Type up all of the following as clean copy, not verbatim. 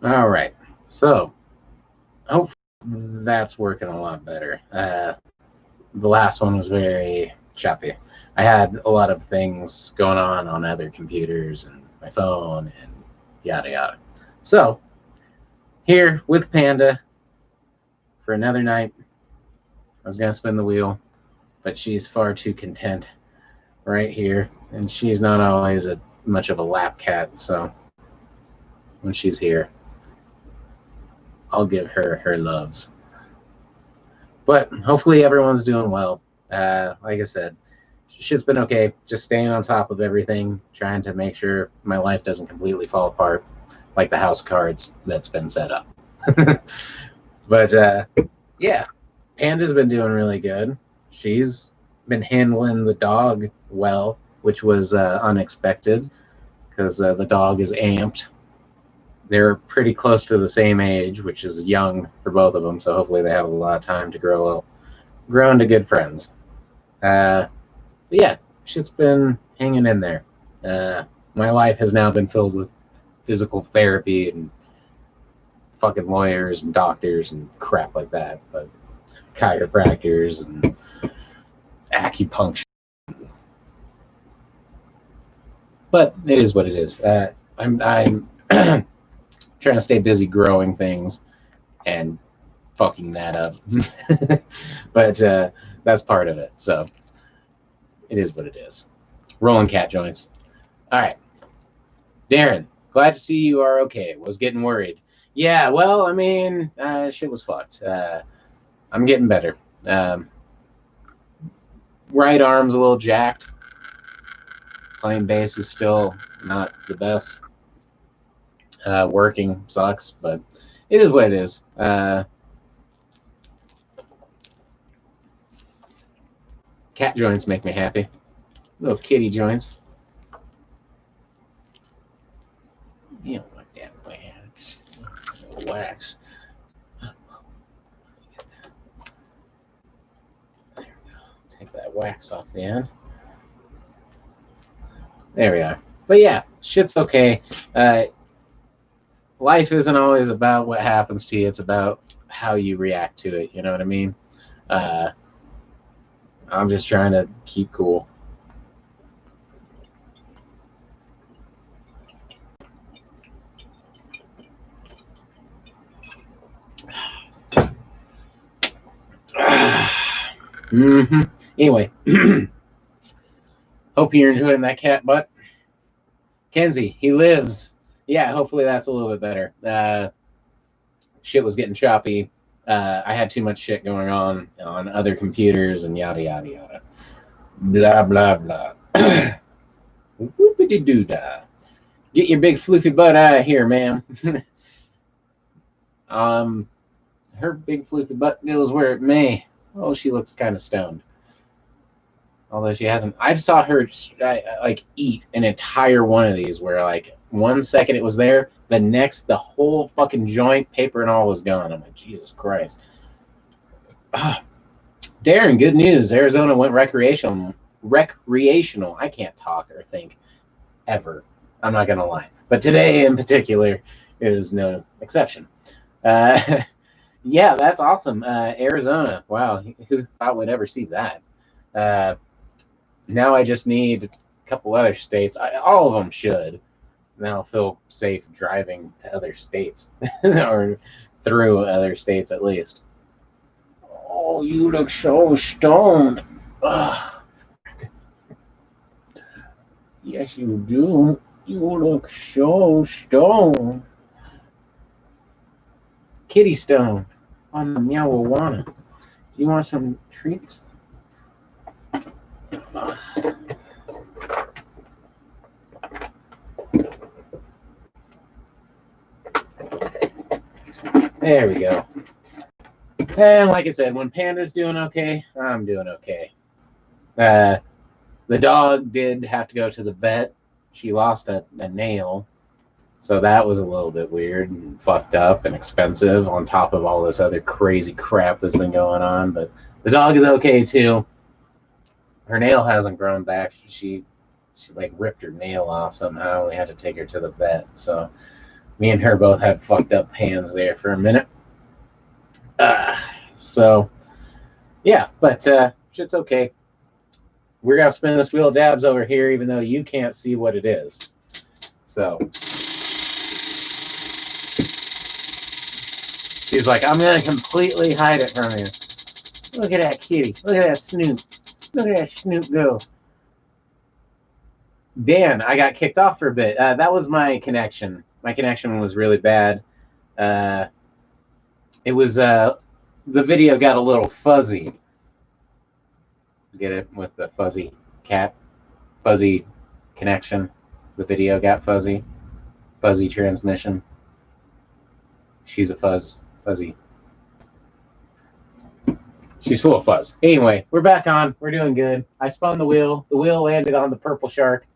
All right. So hopefully that's working a lot better. The last one was very choppy. I had a lot of things going on other computers and my phone and yada yada. So here with Panda for another night. I was gonna spin the wheel, but she's far too content right here, and she's not always much of a lap cat. So when she's here, I'll give her her loves. But hopefully everyone's doing well. Like I said, shit's been okay. Just staying on top of everything, trying to make sure my life doesn't completely fall apart like the house cards that's been set up. But yeah, Panda's been doing really good. She's been handling the dog well, which was unexpected because the dog is amped. They're pretty close to the same age, which is young for both of them. So hopefully they have a lot of time to grow into good friends. But yeah, shit's been hanging in there. My life has now been filled with physical therapy and fucking lawyers and doctors and crap like that. But chiropractors and acupuncture. But it is what it is. I'm trying to stay busy growing things and fucking that up. But that's part of it. So it is what it is. Rolling cat joints. All right. Darren, glad to see you are okay. Was getting worried. Yeah, well, I mean, shit was fucked. I'm getting better. Right arm's a little jacked. Playing bass is still not the best. Working sucks, but it is what it is. Cat joints make me happy. Little kitty joints. You don't want that wax. Wax. There we go. Take that wax off the end. There we are. But yeah, shit's okay. Life isn't always about what happens to you. It's about how you react to it. You know what I mean? I'm just trying to keep cool. Mm-hmm. Anyway, hope you're enjoying that cat butt. Kenzie, he lives. Yeah, hopefully that's a little bit better. Shit was getting choppy. I had too much shit going on other computers and yada yada yada. Blah blah blah. Whoopity doo dah. Get your big floofy butt out of here, ma'am. Her big floofy butt goes where it may. Oh, she looks kind of stoned. Although she hasn't. I've saw her like eat an entire one of these where like 1 second it was there, the next the whole fucking joint, paper and all was gone. I'm like, Jesus Christ. Darren, good news. Arizona went recreational. I can't talk or think ever. I'm not gonna lie. But today in particular is no exception. Yeah, that's awesome. Arizona. Wow, who thought we'd ever see that? Now I just need a couple other states. All of them should. Now I'll feel safe driving to other states or through other states at least. Oh, you look so stoned. Ugh. Yes, you do. You look so stoned. Kitty stone on the meowawana. Do you want some treats? There we go. And like I said, when Panda's doing okay, I'm doing okay. The dog did have to go to the vet. She lost a nail. So that was a little bit weird and fucked up and expensive on top of all this other crazy crap that's been going on. But the dog is okay too. Her nail hasn't grown back. She like ripped her nail off somehow. We had to take her to the vet. So Me and her both had fucked up hands there for a minute. So, yeah, but shit's okay. We're going to spin this wheel of dabs over here, even though you can't see what it is. So, she's like, I'm going to completely hide it from you. Look at that kitty. Look at that Snoop. Look at that Snoop go. Dan, I got kicked off for a bit. That was my connection. My connection was really bad. It was, the video got a little fuzzy. Get it? With the fuzzy cat? Fuzzy connection. The video got fuzzy. Fuzzy transmission. She's a fuzzy. She's full of fuzz. Anyway, we're back on. We're doing good. I spun the wheel. The wheel landed on the purple shark.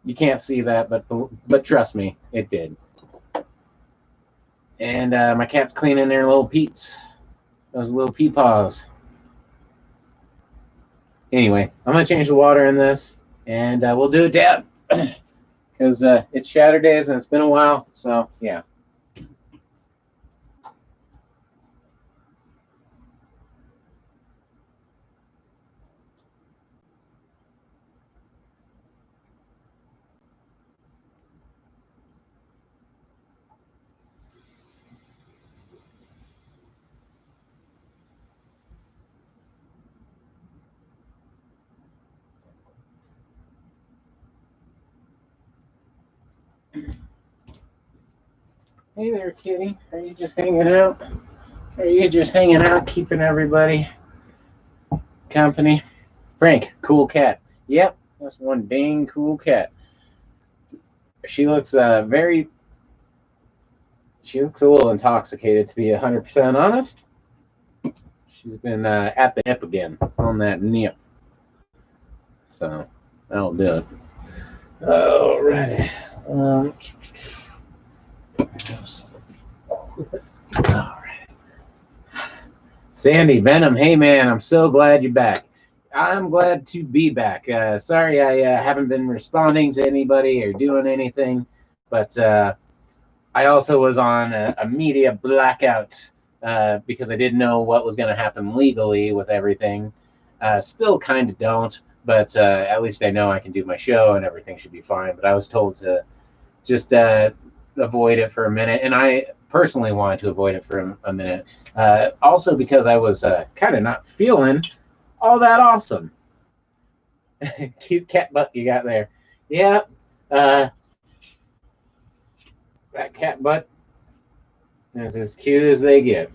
You can't see that, but trust me, it did. And my cat's cleaning their little peats. Those little pea paws. Anyway, I'm going to change the water in this, and we'll do a dab. Because it's Shatterdaze, and it's been a while, so yeah. Hey there, kitty. Are you just hanging out? Are you just hanging out, keeping everybody company? Frank, cool cat. Yep, that's one dang cool cat. She looks she looks a little intoxicated, to be 100% honest. She's been at the nip again, on that nip. So, that'll do it. Alrighty. Alright. Sandy, Venom, hey man, I'm so glad you're back. I'm glad to be back. Sorry I haven't been responding to anybody or doing anything, but I also was on a media blackout because I didn't know what was going to happen legally with everything. Still kind of don't, but at least I know I can do my show and everything should be fine. But I was told to just avoid it for a minute, and I personally wanted to avoid it for a minute. Also because I was kind of not feeling all that awesome. Cute cat butt you got there. Yep. That cat butt is as cute as they get.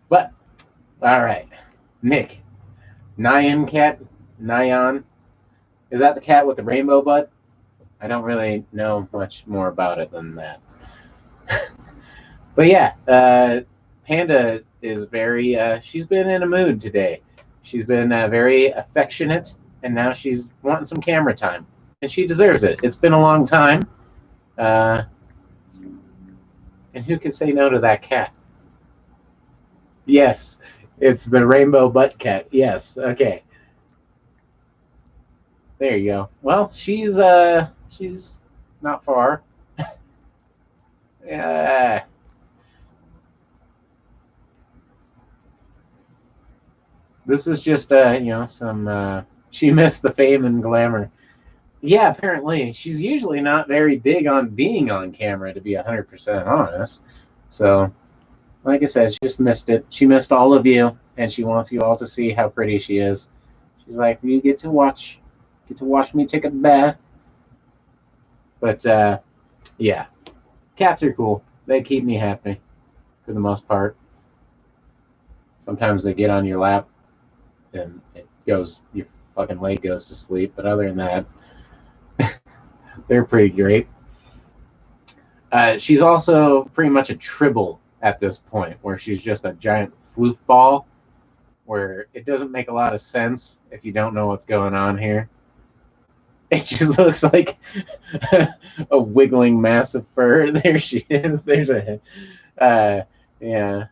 But, all right. Nick. Nyan. Is that the cat with the rainbow butt? I don't really know much more about it than that. But yeah, Panda is very, she's been in a mood today. She's been very affectionate, and now she's wanting some camera time. And she deserves it. It's been a long time. And who can say no to that cat? Yes, it's the rainbow butt cat. Yes, okay. There you go. Well, she's not far. Yeah. This is just some she missed the fame and glamour. Yeah, apparently. She's usually not very big on being on camera, to be 100% honest. So, like I said, she just missed it. She missed all of you, and she wants you all to see how pretty she is. She's like, you get to watch me take a bath. But yeah, cats are cool. They keep me happy for the most part. Sometimes they get on your lap, and your fucking leg goes to sleep. But other than that, they're pretty great. She's also pretty much a tribble at this point, where she's just a giant floof ball, where it doesn't make a lot of sense if you don't know what's going on here. It just looks like a wiggling mass of fur. There she is. There's a, yeah.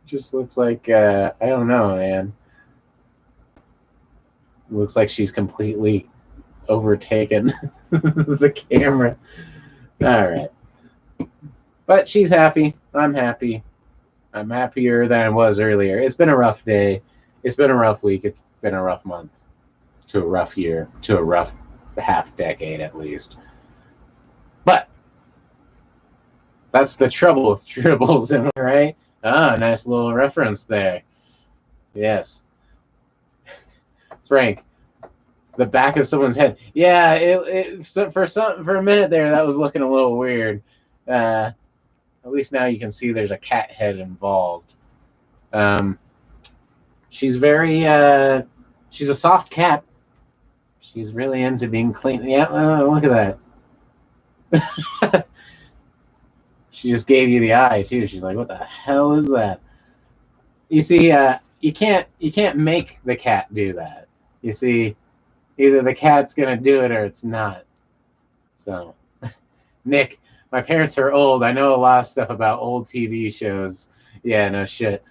Just looks like, I don't know, man. Looks like she's completely overtaken the camera. All right. But she's happy. I'm happy. I'm happier than I was earlier. It's been a rough day. It's been a rough week. It's been a rough month. To a rough year. To a rough half decade at least. But that's the trouble with tribbles, am I right? Ah, nice little reference there. Yes. Frank, the back of someone's head. Yeah, for a minute there, that was looking a little weird. At least now you can see there's a cat head involved. She's very, she's a soft cat. She's really into being clean. Yeah, look at that. She just gave you the eye too. She's like, "What the hell is that?" You see, you can't make the cat do that. You see, either the cat's gonna do it or it's not. So, Nick, my parents are old. I know a lot of stuff about old TV shows. Yeah, no shit.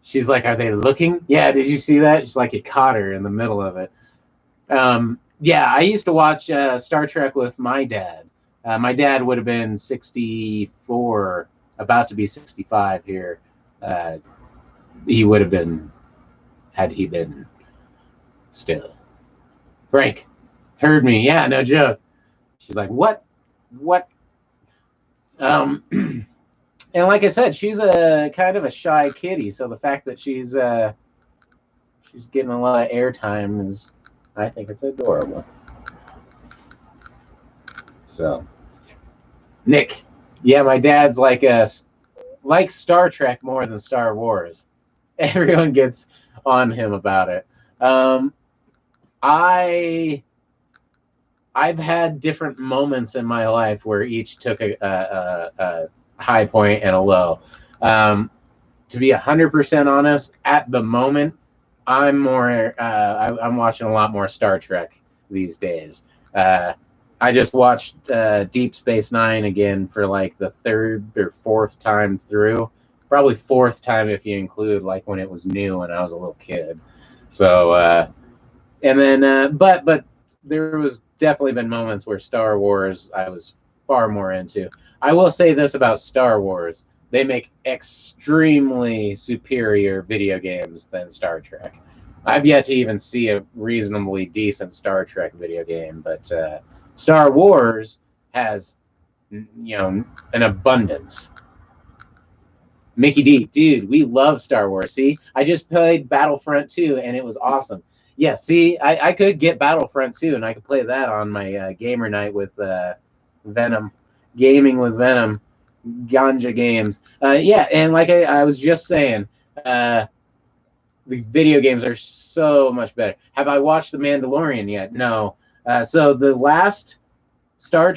She's like, "Are they looking?" Yeah, did you see that? She's like, it caught her in the middle of it. Yeah, I used to watch Star Trek with my dad. My dad would have been 64, about to be 65 here. He would have been, had he been still. Frank, heard me. Yeah, no joke. She's like, what? What? And like I said, she's a kind of a shy kitty. So the fact that she's getting a lot of airtime is, I think it's adorable. So, Nick, yeah, my dad's like Star Trek more than Star Wars. Everyone gets on him about it. I've had different moments in my life where each took a high point and a low. To be 100% honest, at the moment, I'm more. I'm watching a lot more Star Trek these days. I just watched Deep Space Nine again for like the third or fourth time through. Probably fourth time if you include like when it was new and I was a little kid. So, and then, but there was definitely been moments where Star Wars I was far more into. I will say this about Star Wars: they make extremely superior video games than Star Trek. I've yet to even see a reasonably decent Star Trek video game, but Star Wars has, an abundance. Mickey D, dude, we love Star Wars. See, I just played Battlefront 2 and it was awesome. Yeah, see, I could get Battlefront 2 and I could play that on my gamer night with Venom, gaming with Venom, Ganja Games. Yeah, and like I was just saying, the video games are so much better. Have I watched The Mandalorian yet? No. So the last Star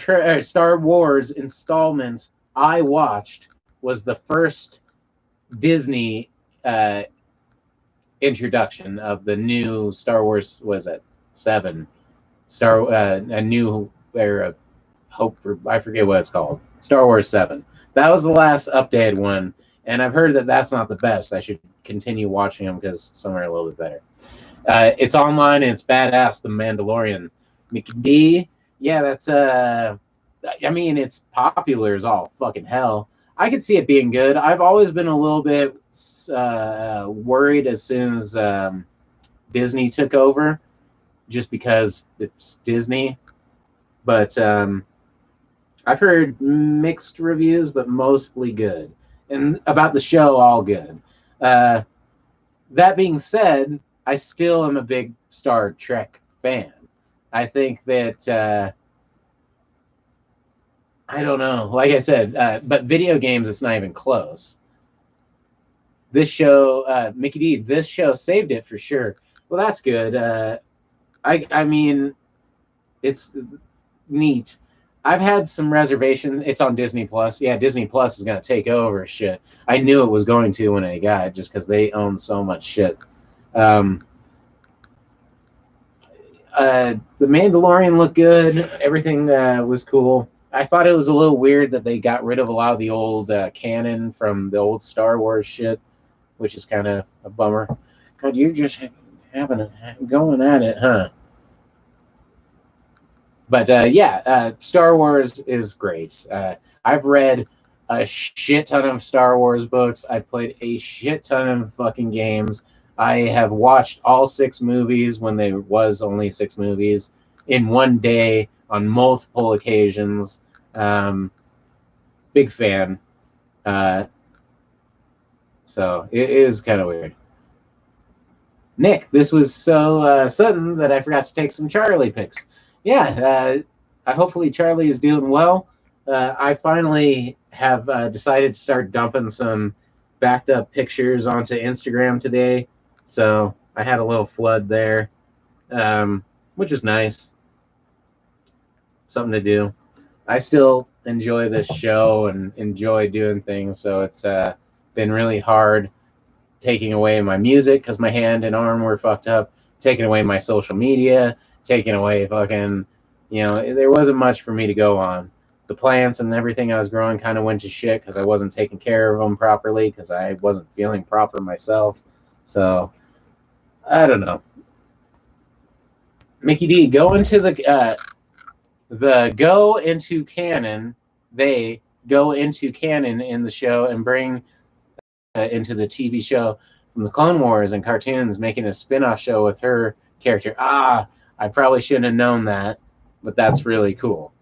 Wars installment I watched was the first Disney introduction of the new Star Wars. Was it 7? A New Era Hope, or I forget what it's called. Star Wars 7. That was the last updated one, and I've heard that that's not the best. I should continue watching them because some are a little bit better. It's online and it's badass. The Mandalorian. Mickey D. Yeah, that's I mean, it's popular as all fucking hell. I could see it being good. I've always been a little bit worried as soon as Disney took over, just because it's Disney. But I've heard mixed reviews, but mostly good. And about the show, all good. That being said, I still am a big Star Trek fan. I think that I don't know. Like I said, but video games, it's not even close. This show, Mickey D, this show saved it for sure. Well, that's good. I mean, it's neat. I've had some reservations. It's on Disney Plus. Yeah, Disney Plus is gonna take over shit. I knew it was going to when I got it, just because they own so much shit. The Mandalorian looked good. Everything was cool. I thought it was a little weird that they got rid of a lot of the old canon from the old Star Wars shit, which is kind of a bummer. God, you're just going at it, huh? But yeah, Star Wars is great. I've read a shit ton of Star Wars books. I've played a shit ton of fucking games. I have watched all 6 movies when there was only 6 movies in one day on multiple occasions. Big fan. Uh, so it is kind of weird. Nick, this was so sudden that I forgot to take some Charlie pics. Yeah, hopefully Charlie is doing well. I finally have decided to start dumping some backed up pictures onto Instagram today. So I had a little flood there, which is nice. Something to do. I still enjoy this show and enjoy doing things. So it's been really hard taking away my music because my hand and arm were fucked up, taking away my social media, taking away fucking, there wasn't much for me to go on. The plants and everything I was growing kind of went to shit because I wasn't taking care of them properly because I wasn't feeling proper myself. So, I don't know. Mickey D, go into the go into canon. They go into canon in the show and bring into the TV show from the Clone Wars and cartoons, making a spin-off show with her character. I probably shouldn't have known that, but that's really cool.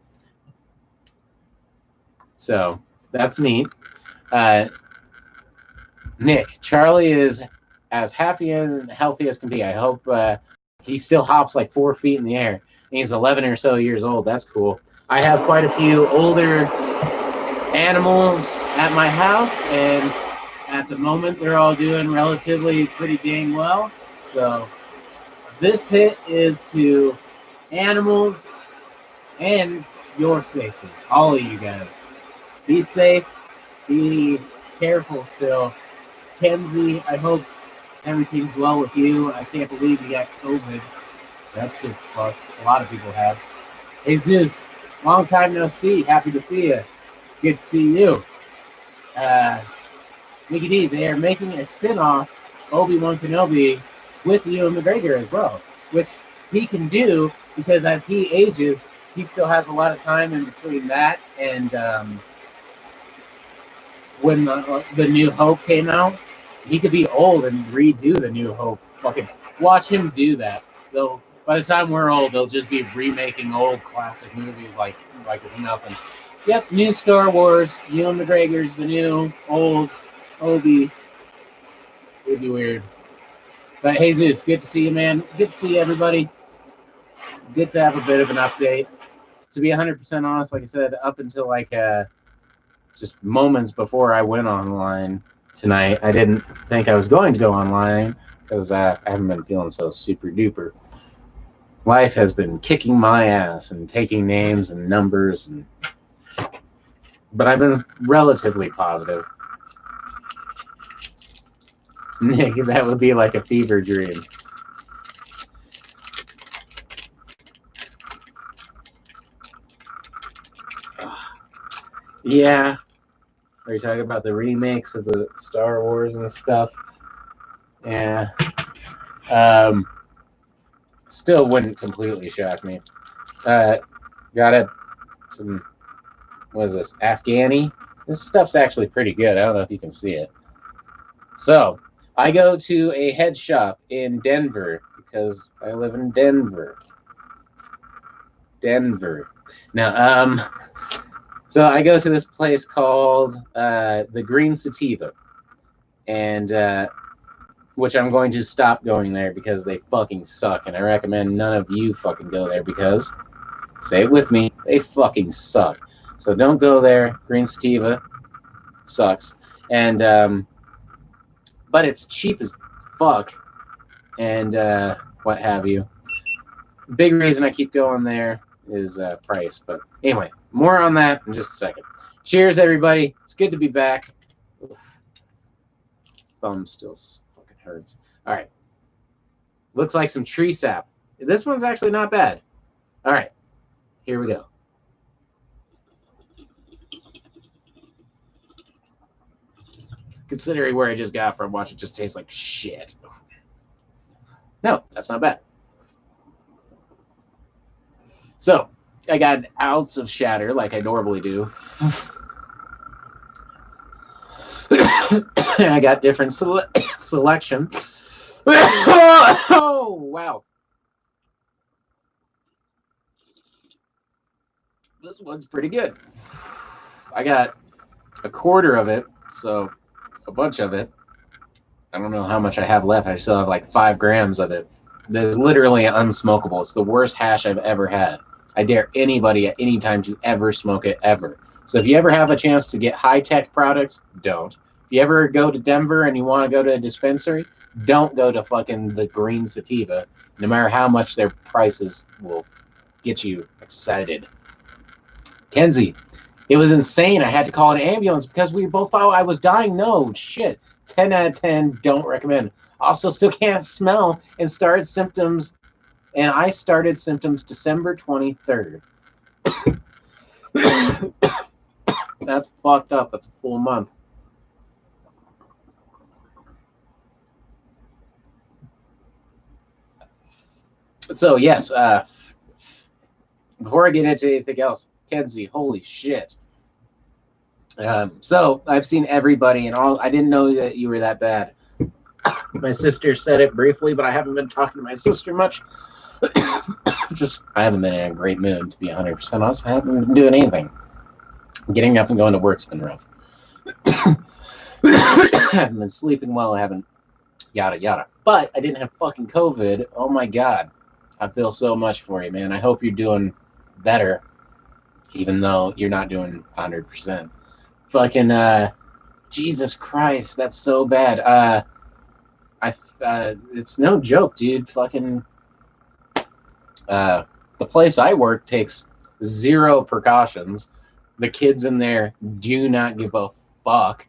So that's neat. Nick, Charlie is as happy and healthy as can be. I hope he still hops like 4 feet in the air. He's 11 or so years old. That's cool. I have quite a few older animals at my house, and at the moment they're all doing relatively pretty dang well. So this hit is to animals and your safety. All of you guys. Be safe. Be careful still. Kenzie, I hope everything's well with you. I can't believe you got COVID. That shit's fucked. A lot of people have. Jesus, long time no see. Happy to see you. Good to see you. Mickey D, they are making a spin-off Obi-Wan Kenobi with Ewan McGregor as well, which he can do because as he ages, he still has a lot of time in between that and when the New Hope came out. He could be old and redo the New Hope. Fucking watch him do that. Though by the time we're old, they'll just be remaking old classic movies like it's nothing. Yep, new Star Wars. Ewan McGregor's the new old Obi. It'd be weird. But Jesus, good to see you, man. Good to see everybody. Good to have a bit of an update. To be 100% honest, like I said, up until just moments before I went online tonight, I didn't think I was going to go online because I haven't been feeling so super duper. Life has been kicking my ass and taking names and numbers, but I've been relatively positive. Nick, that would be like a fever dream. Yeah. Are you talking about the remakes of the Star Wars and stuff? Yeah. Still wouldn't completely shock me. Got some, what is this, Afghani? This stuff's actually pretty good. I don't know if you can see it. So, I go to a head shop in Denver because I live in Denver. Now, so I go to this place called the Green Sativa, and which I'm going to stop going there because they fucking suck, and I recommend none of you fucking go there because, say it with me, they fucking suck. So don't go there. Green Sativa sucks, and but it's cheap as fuck, and what have you. Big reason I keep going there is price, but anyway, more on that in just a second. Cheers, everybody. It's good to be back. Oof. Thumb still fucking hurts. All right. Looks like some tree sap. This one's actually not bad. All right, here we go. Considering where I just got from, watch it just taste like shit. No, that's not bad. So I got an ounce of shatter like I normally do. I got different selection. Oh, wow. This one's pretty good. I got a quarter of it, so a bunch of it. I don't know how much I have left. I still have like 5 grams of it. That is literally unsmokable. It's the worst hash I've ever had. I dare anybody at any time to ever smoke it, ever. So if you ever have a chance to get high-tech products, don't. If you ever go to Denver and you want to go to a dispensary, don't go to fucking the green sativa, no matter how much their prices will get you excited. Kenzie, it was insane. I had to call an ambulance because we both thought I was dying. No, shit. 10 out of 10, don't recommend. Also, still can't smell and started symptoms. And I started symptoms December 23rd. That's fucked up. That's a full month. So, yes, before I get into anything else, Kenzie, holy shit. So, I've seen everybody and all. I didn't know that you were that bad. My sister said it briefly, but I haven't been talking to my sister much. Just, I haven't been in a great mood, to be 100% honest. I haven't been doing anything. Getting up and going to work's been rough. I haven't been sleeping well. I haven't yada yada. But I didn't have fucking COVID. Oh my god. I feel so much for you, man. I hope you're doing better, even though you're not doing 100%. Fucking Jesus Christ, that's so bad. It's no joke, dude. Fucking the place I work takes 0 precautions. The kids in there do not give a fuck.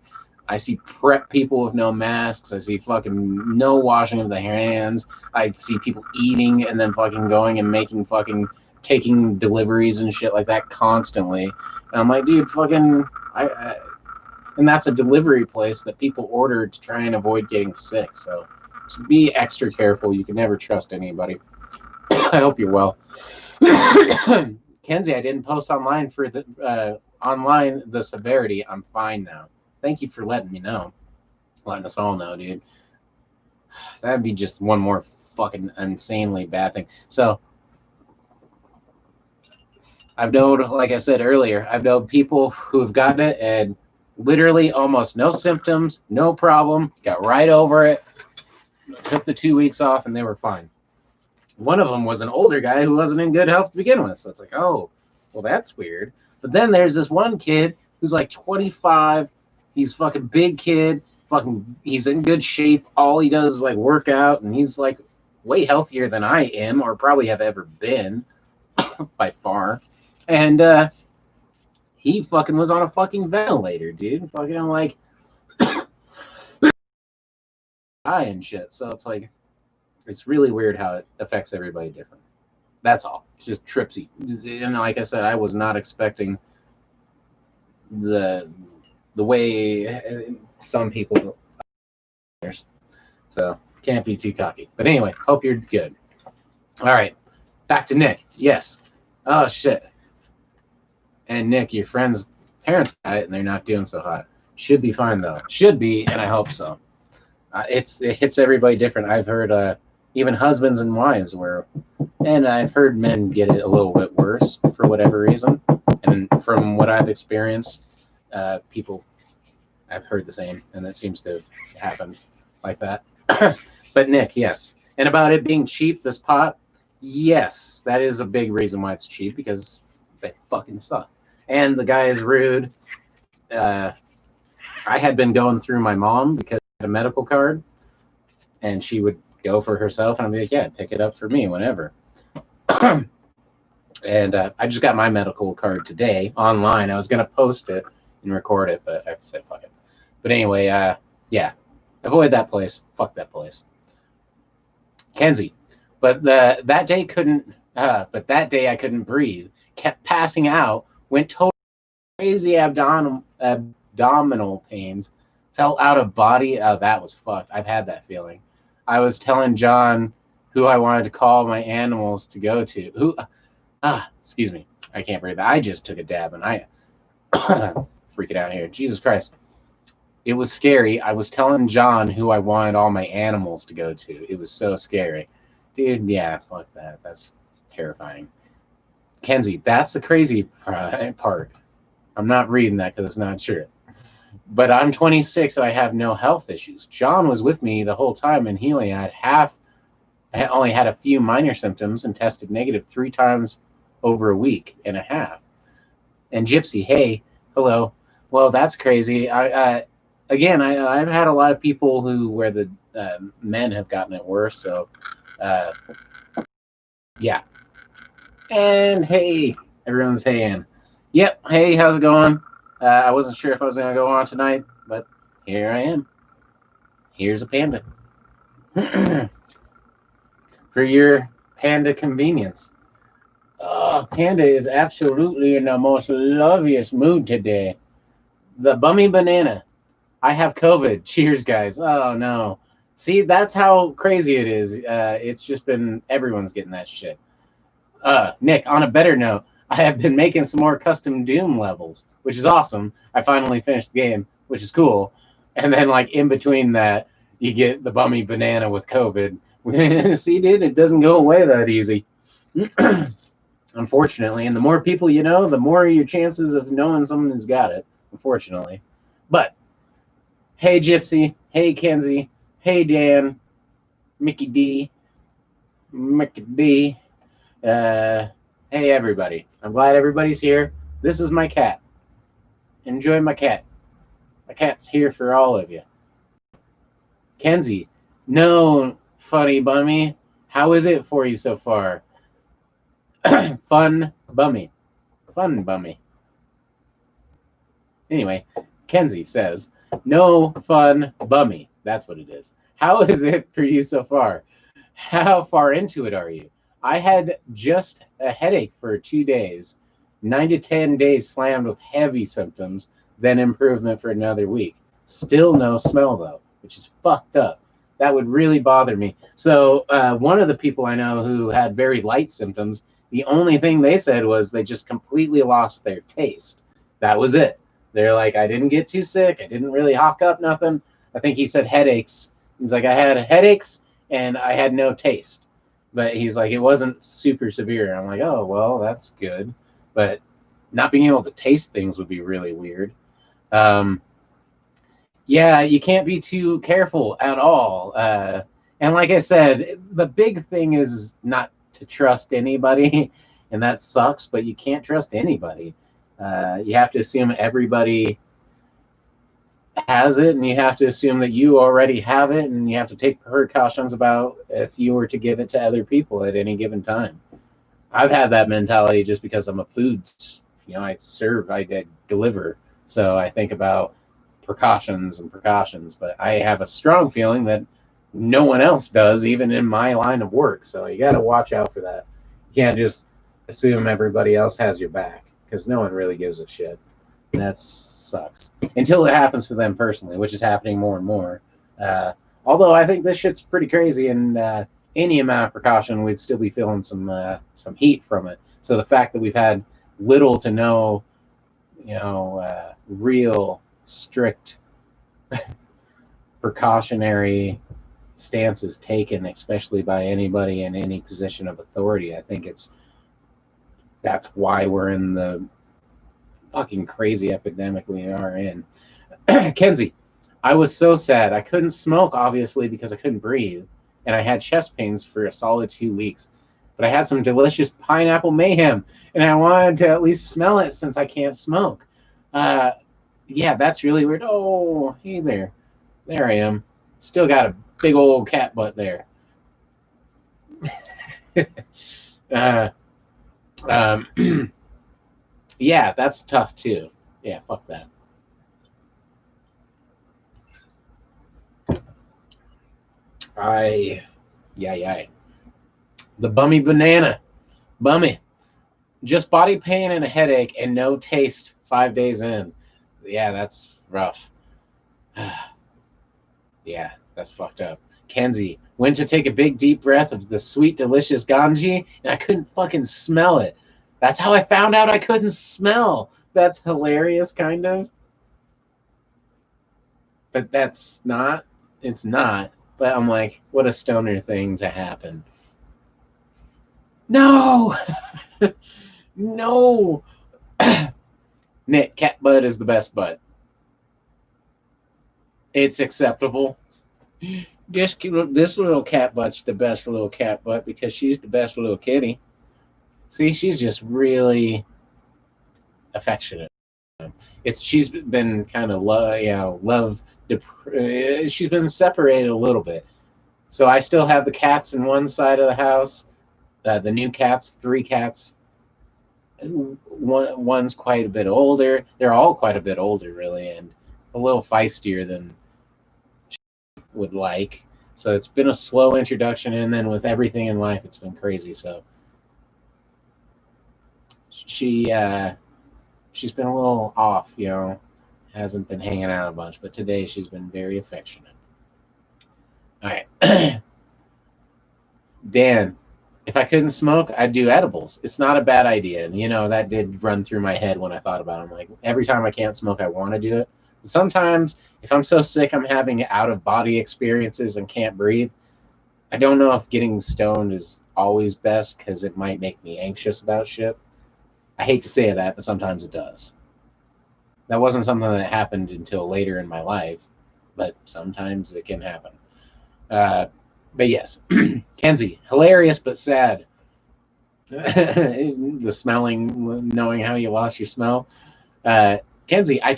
I see prep people with no masks. I see fucking no washing of the hands. I see people eating and then fucking going and making fucking taking deliveries and shit like that constantly. And I'm like, dude, fucking, and that's a delivery place that people order to try and avoid getting sick. So just be extra careful. You can never trust anybody. I hope you're well. Kenzie, I didn't post online for the severity. I'm fine now. Thank you for letting me know. Letting us all know, dude. That'd be just one more fucking insanely bad thing. So I've known, like I said earlier, I've known people who have gotten it and literally almost no symptoms, no problem, got right over it, took the 2 weeks off, and they were fine. One of them was an older guy who wasn't in good health to begin with. So it's like, oh, well, that's weird. But then there's this one kid who's like 25. He's fucking big kid. Fucking, he's in good shape. All he does is like work out, and he's like way healthier than I am, or probably have ever been by far. And he fucking was on a fucking ventilator, dude. Fucking like and shit. So it's like, it's really weird how it affects everybody different. That's all. It's just tripsy. And like I said, I was not expecting the way some people. So can't be too cocky. But anyway, hope you're good. All right, back to Nick. Yes. Oh shit. And Nick, your friend's parents got it, and they're not doing so hot. Should be fine though. Should be, and I hope so. It hits everybody different. I've heard even husbands and wives and I've heard men get it a little bit worse for whatever reason. And from what I've experienced, people, I've heard the same, and that seems to have happened like that. But Nick, yes. And about it being cheap, this pot, yes, that is a big reason why it's cheap, because they fucking suck. And the guy is rude. I had been going through my mom because I had a medical card, and she would go for herself, and I'd be like, yeah, pick it up for me whenever. And I just got my medical card today online. I was going to post it and record it, but I said fuck it. But anyway, yeah, avoid that place. Fuck that place. Kenzie, But that day couldn't. But that day I couldn't breathe. Kept passing out. Went totally crazy abdominal pains. Felt out of body. Oh, that was fucked. I've had that feeling. I was telling John who I wanted to call my animals to go to. Who? Excuse me. I can't breathe. I just took a dab and I freaking out here. Jesus Christ. It was scary. I was telling John who I wanted all my animals to go to. It was so scary. Dude, yeah, fuck that. That's terrifying. Kenzie, that's the crazy part. I'm not reading that because it's not true. But I'm 26, so I have no health issues. John was with me the whole time, and he only had a few minor symptoms and tested negative 3 times over a week and a half. And Gypsy, hey, hello. Well, that's crazy. I've had a lot of people where the men have gotten it worse. So, uh, yeah. And hey, everyone's haying. Yep. Hey, how's it going? I wasn't sure if I was going to go on tonight, but here I am. Here's a panda. For your panda convenience. Oh, Panda is absolutely in the most loveliest mood today. The bummy banana. I have COVID. Cheers, guys. Oh, no. See, that's how crazy it is. It's just been, everyone's getting that shit. Nick, on a better note, I have been making some more custom Doom levels, which is awesome. I finally finished the game, which is cool. And then, like, in between that, you get the bummy banana with COVID. See, dude, it doesn't go away that easy. Unfortunately. And the more people you know, the more your chances of knowing someone who's got it, unfortunately. But, hey, Gypsy. Hey, Kenzie. Hey, Dan. Mickey D. Mickey D. Hey, everybody. I'm glad everybody's here. This is my cat. Enjoy my cat. My cat's here for all of you. Kenzie, no, funny bummy. How is it for you so far? Fun bummy. Fun bummy. Anyway, Kenzie says, no fun bummy. That's what it is. How is it for you so far? How far into it are you? I had just a headache for 2 days, 9 to 10 days slammed with heavy symptoms, then improvement for another week. Still no smell, though, which is fucked up. That would really bother me. So one of the people I know who had very light symptoms, the only thing they said was they just completely lost their taste. That was it. They're like, I didn't get too sick. I didn't really hawk up nothing. I think he said headaches. He's like, I had headaches and I had no taste. But he's like, it wasn't super severe. I'm like, oh, well, that's good. But not being able to taste things would be really weird. Yeah, you can't be too careful at all. And like I said, the big thing is not to trust anybody, and that sucks, but you can't trust anybody. You have to assume everybody has it, and you have to assume that you already have it, and you have to take precautions about if you were to give it to other people at any given time. I've had that mentality just because I'm a I serve, I deliver, so I think about precautions and precautions, but I have a strong feeling that no one else does, even in my line of work. So you got to watch out for that. You can't just assume everybody else has your back because no one really gives a shit. That sucks until it happens to them personally, which is happening more and more. Although I think this shit's pretty crazy, and any amount of precaution, we'd still be feeling some heat from it. So the fact that we've had little to no, real strict precautionary stances taken, especially by anybody in any position of authority, I think that's why we're in the fucking crazy epidemic we are in. Kenzie, I was so sad. I couldn't smoke, obviously, because I couldn't breathe, and I had chest pains for a solid 2 weeks. But I had some delicious pineapple mayhem, and I wanted to at least smell it since I can't smoke. Yeah, that's really weird. Oh, hey there. There I am. Still got a big old cat butt there. uh, yeah, that's tough too. Yeah, fuck that. I, yeah. The bummy banana. Bummy. Just body pain and a headache and no taste 5 days in. Yeah, that's rough. Yeah, that's fucked up. Kenzie went to take a big deep breath of the sweet, delicious ganji, and I couldn't fucking smell it. That's how I found out I couldn't smell. That's hilarious, kind of. But that's not. It's not. But I'm like, what a stoner thing to happen. No! No! Nick, cat butt is the best butt. It's acceptable. This little cat butt's the best little cat butt because she's the best little kitty. See, she's just really affectionate. She's been kind of love. She's been separated a little bit. So I still have the cats in one side of the house. The new cats, 3 cats. One's quite a bit older. They're all quite a bit older, really, and a little feistier than would like. So it's been a slow introduction, and then with everything in life, it's been crazy. So she's been a little off, hasn't been hanging out a bunch, but today she's been very affectionate. All right. Dan, if I couldn't smoke, I'd do edibles. It's not a bad idea. And, that did run through my head when I thought about it. I'm like, every time I can't smoke, I want to do it. But sometimes, if I'm so sick I'm having out-of-body experiences and can't breathe, I don't know if getting stoned is always best because it might make me anxious about shit. I hate to say that, but sometimes it does. That wasn't something that happened until later in my life, but sometimes it can happen. But yes, Kenzie, hilarious but sad. The smelling, knowing how you lost your smell. Kenzie, I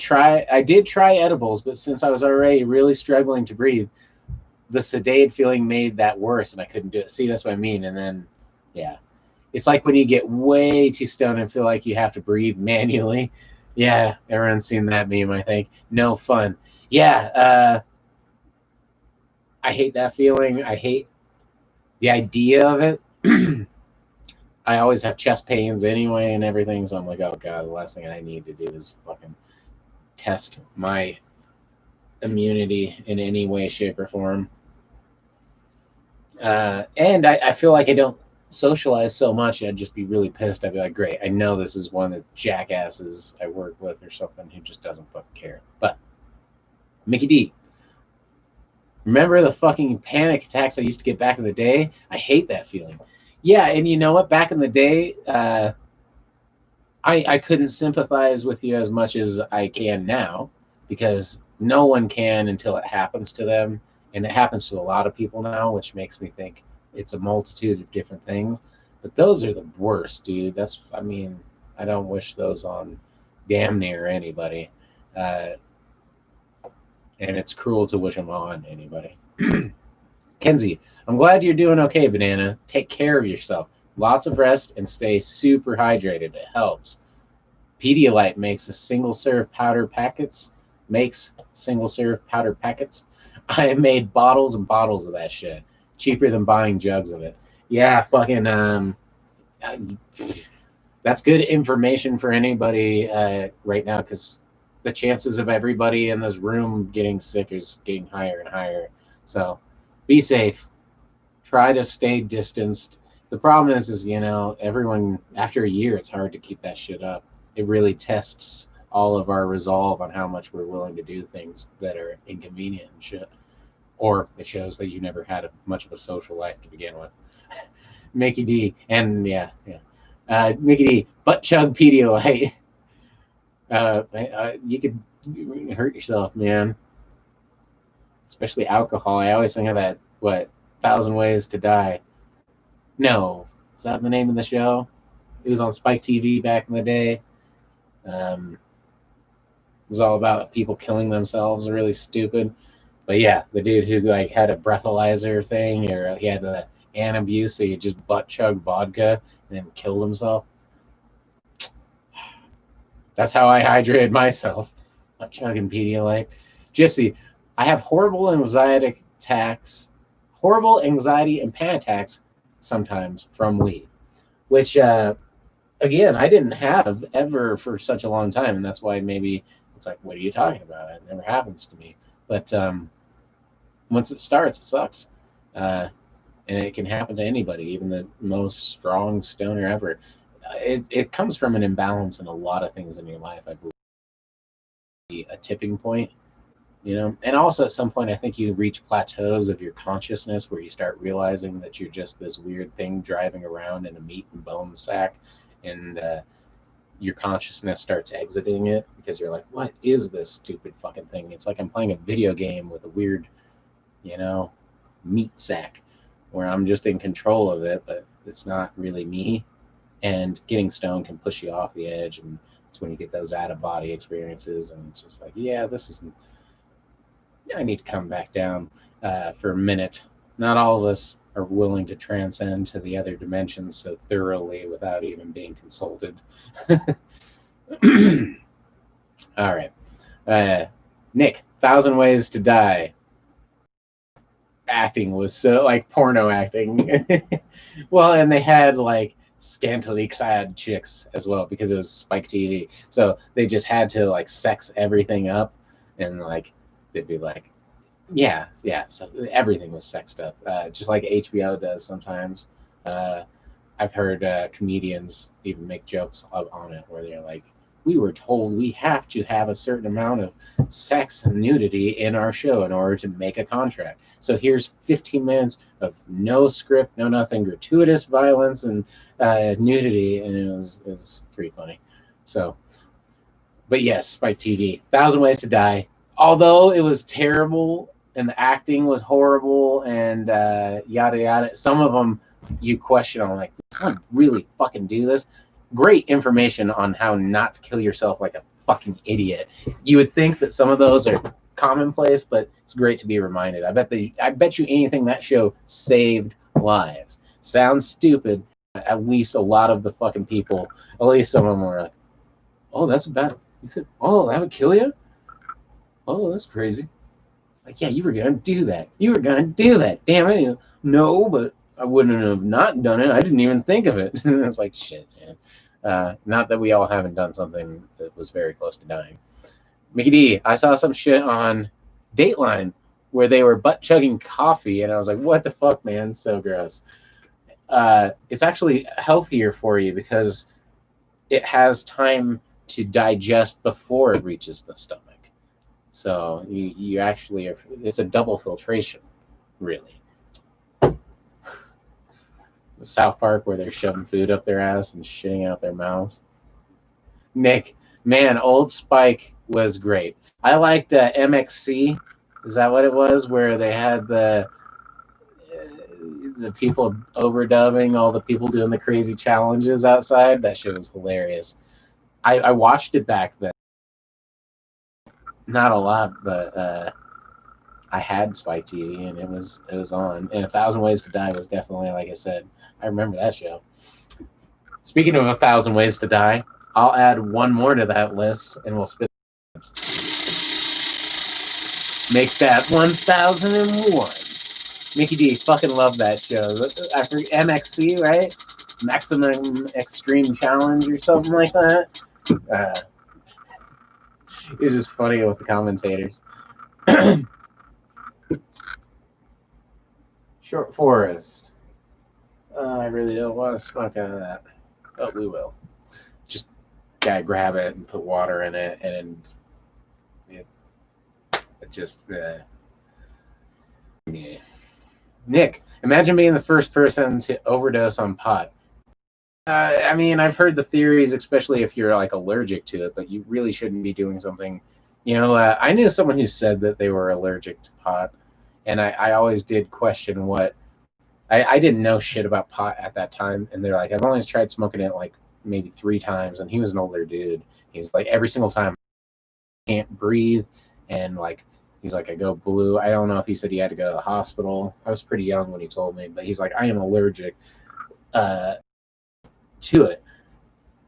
did try edibles, but since I was already really struggling to breathe, the sedated feeling made that worse, and I couldn't do it. See, that's what I mean. And then, yeah, it's like when you get way too stoned and feel like you have to breathe manually. Yeah, everyone's seen that meme, I think. No fun. Yeah, I hate that feeling. I hate the idea of it. I always have chest pains anyway and everything, so I'm like, oh god, the last thing I need to do is fucking test my immunity in any way, shape, or form. And I feel like I don't socialize so much. I'd just be really pissed. I'd be like, great, I know this is one of the jackasses I work with or something who just doesn't fucking care. But Mickey D, remember the fucking panic attacks I used to get back in the day? I hate that feeling. Yeah, and you know what? Back in the day, I couldn't sympathize with you as much as I can now because no one can until it happens to them. And it happens to a lot of people now, which makes me think it's a multitude of different things. But those are the worst, dude. I don't wish those on damn near anybody. And it's cruel to wish them on anybody. Kenzie, I'm glad you're doing okay, Banana. Take care of yourself. Lots of rest and stay super hydrated. It helps. Pedialyte makes single-serve powder packets. I have made bottles and bottles of that shit. Cheaper than buying jugs of it. Yeah, fucking that's good information for anybody right now because the chances of everybody in this room getting sick is getting higher and higher. So be safe. Try to stay distanced. The problem is everyone, after a year, it's hard to keep that shit up. It really tests all of our resolve on how much we're willing to do things that are inconvenient and shit. Or it shows that you never had much of a social life to begin with. Mickey D, and Mickey D, butt chug Pedialyte. You could hurt yourself, man. Especially alcohol. I always think of that, 1,000 Ways to Die. No, is that the name of the show? It was on Spike TV back in the day. It was all about people killing themselves. Really stupid. But yeah, the dude who had a breathalyzer thing, or he had the abuse, so he just butt chug vodka and then killed himself. That's how I hydrated myself. Butt chugging Pedialyte. Gypsy, I have horrible anxiety and panic attacks sometimes from weed, which again I didn't have ever for such a long time, and that's why maybe it's like, what are you talking about? It never happens to me. But once it starts, it sucks. And it can happen to anybody, even the most strong stoner ever. It comes from an imbalance in a lot of things in your life. I believe a tipping point, and also at some point I think you reach plateaus of your consciousness where you start realizing that you're just this weird thing driving around in a meat and bone sack, and your consciousness starts exiting it because you're like, what is this stupid fucking thing? It's like I'm playing a video game with a weird, meat sack where I'm just in control of it, but it's not really me. And getting stoned can push you off the edge, and it's when you get those out of body experiences, and it's just like, yeah, this isn't. I need to come back down for a minute. Not all of us are willing to transcend to the other dimensions so thoroughly without even being consulted. All right, Nick, 1,000 Ways to Die. Acting was so like porno acting. Well, and they had like scantily clad chicks as well because it was Spike TV. So they just had to like sex everything up, and like they'd be like, yeah. So everything was sexed up, just like HBO does sometimes. I've heard comedians even make jokes on it where they're like, we were told we have to have a certain amount of sex and nudity in our show in order to make a contract. So here's 15 minutes of no script, no nothing, gratuitous violence and nudity, and it was pretty funny. So, but yes, Spike TV, 1,000 Ways to Die. Although it was terrible and the acting was horrible and yada yada, some of them you question, I'm like, does someone really fucking do this? Great information on how not to kill yourself like a fucking idiot. You would think that some of those are commonplace, but it's great to be reminded. I bet you anything that show saved lives. Sounds stupid. At least a lot of the fucking people, at least some of them were like, oh, that's bad. You said, oh, that would kill you? Oh, that's crazy. It's like, yeah, you were gonna do that. You were gonna do that. Damn it. No, but I wouldn't have not done it. I didn't even think of it. It's like, shit, man. Not that we all haven't done something that was very close to dying. Mickey D, I saw some shit on Dateline where they were butt chugging coffee, and I was like, what the fuck, man? So gross. It's actually healthier for you because it has time to digest before it reaches the stomach. So you actually are, it's a double filtration, really. South Park where they're shoving food up their ass and shitting out their mouths. Nick, man, Old Spike was great. I liked MXC. Is that what it was? Where they had the people overdubbing all the people doing the crazy challenges outside. That shit was hilarious. I watched it back then. Not a lot, but I had Spike TV and it was on. And 1,000 Ways to Die was definitely, like I said, I remember that show. Speaking of 1,000 Ways to Die, I'll add one more to that list and we'll spit. Make that 1001. Mickey D, fucking love that show. I forget, MXC, right? Maximum Extreme Challenge or something like that. It's just funny with the commentators. Short Forest. I really don't want to smoke out of that, but we will. Just gotta grab it and put water in it, and it just. Yeah. Nick, imagine being the first person to overdose on pot. I mean, I've heard the theories, especially if you're like allergic to it, but you really shouldn't be doing something. I knew someone who said that they were allergic to pot, and I always did question what. I didn't know shit about pot at that time, and they're like, I've only tried smoking it like maybe 3 times, and he was an older dude. He's like, every single time I can't breathe, and like he's like, I go blue. I don't know if he said he had to go to the hospital. I was pretty young when he told me, but he's like, I am allergic to it,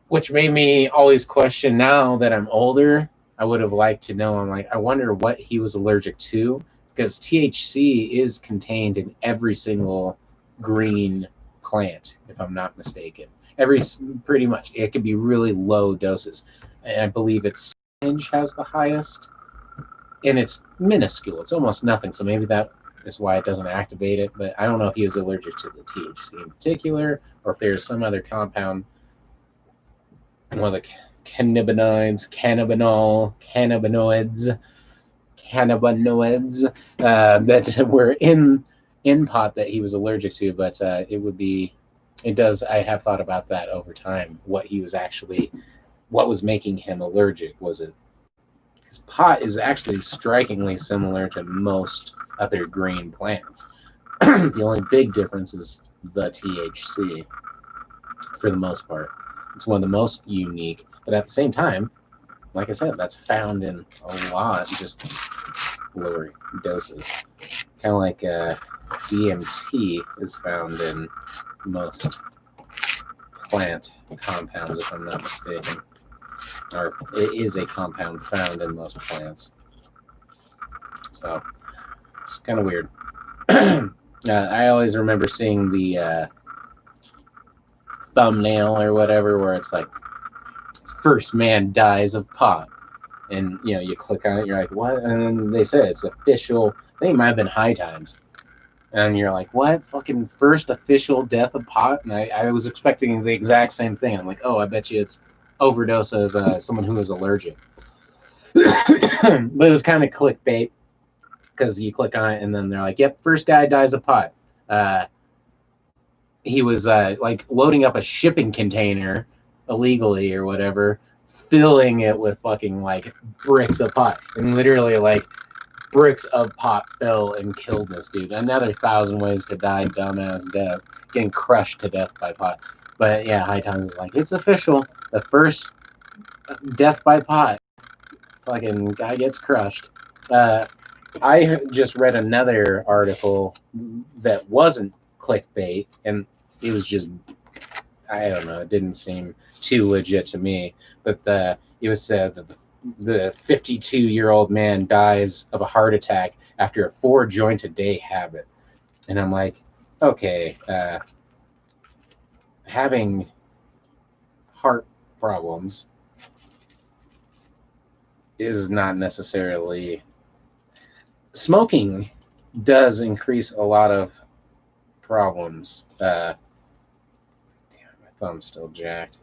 which made me always question. Now that I'm older, I would have liked to know. I'm like, I wonder what he was allergic to, because THC is contained in every single green plant, if I'm not mistaken. Pretty much, it could be really low doses, and I believe it's has the highest, and it's minuscule. It's almost nothing. So maybe that is why it doesn't activate it. But I don't know if he was allergic to the THC in particular, or if there's some other compound, one of the cannabinoids, that were in pot that he was allergic to. But I have thought about that over time. What was making him allergic? Was it because pot is actually strikingly similar to most other green plants. The only big difference is the THC, for the most part. It's one of the most unique, but at the same time, like I said, that's found in a lot, just lower doses. Kind of like DMT is found in most plant compounds, if I'm not mistaken. Or it is a compound found in most plants. So it's kind of weird. I always remember seeing the thumbnail or whatever where it's like, first man dies of pot. And, you click on it, you're like, what? And then they said it's official. I think it might have been High Times. And you're like, what? Fucking first official death of pot? And I was expecting the exact same thing. I'm like, oh, I bet you it's overdose of someone who is allergic. But it was kind of clickbait, because you click on it and then they're like, yep, first guy dies of pot. He was like loading up a shipping container illegally or whatever, filling it with fucking like bricks of pot, and literally like bricks of pot fell and killed this dude. Another 1,000 ways to die, dumbass death, getting crushed to death by pot. But yeah, High Times is like, it's official, the first death by pot, fucking guy gets crushed. I just read another article that wasn't clickbait, and it was just, I don't know, it didn't seem too legit to me, but it was said that the 52-year-old man dies of a heart attack after a 4-joint-a-day habit. And I'm like, okay, having heart problems is not necessarily... Smoking does increase a lot of problems. Damn, my thumb's still jacked.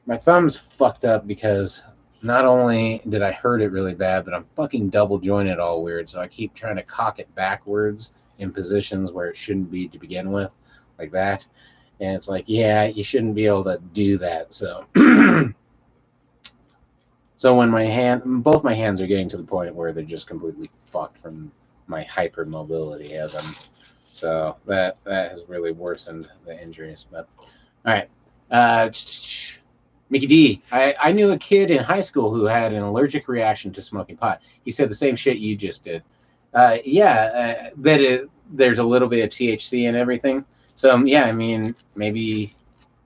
My thumb's fucked up because not only did I hurt it really bad, but I'm fucking double jointed all weird, so I keep trying to cock it backwards in positions where it shouldn't be to begin with, like that. And it's like, yeah, you shouldn't be able to do that. So so when both my hands are getting to the point where they're just completely fucked from my hypermobility of them. So that has really worsened the injuries. But all right. Mickey D, I knew a kid in high school who had an allergic reaction to smoking pot. He said the same shit you just did. There's a little bit of THC and everything. So yeah, I mean, maybe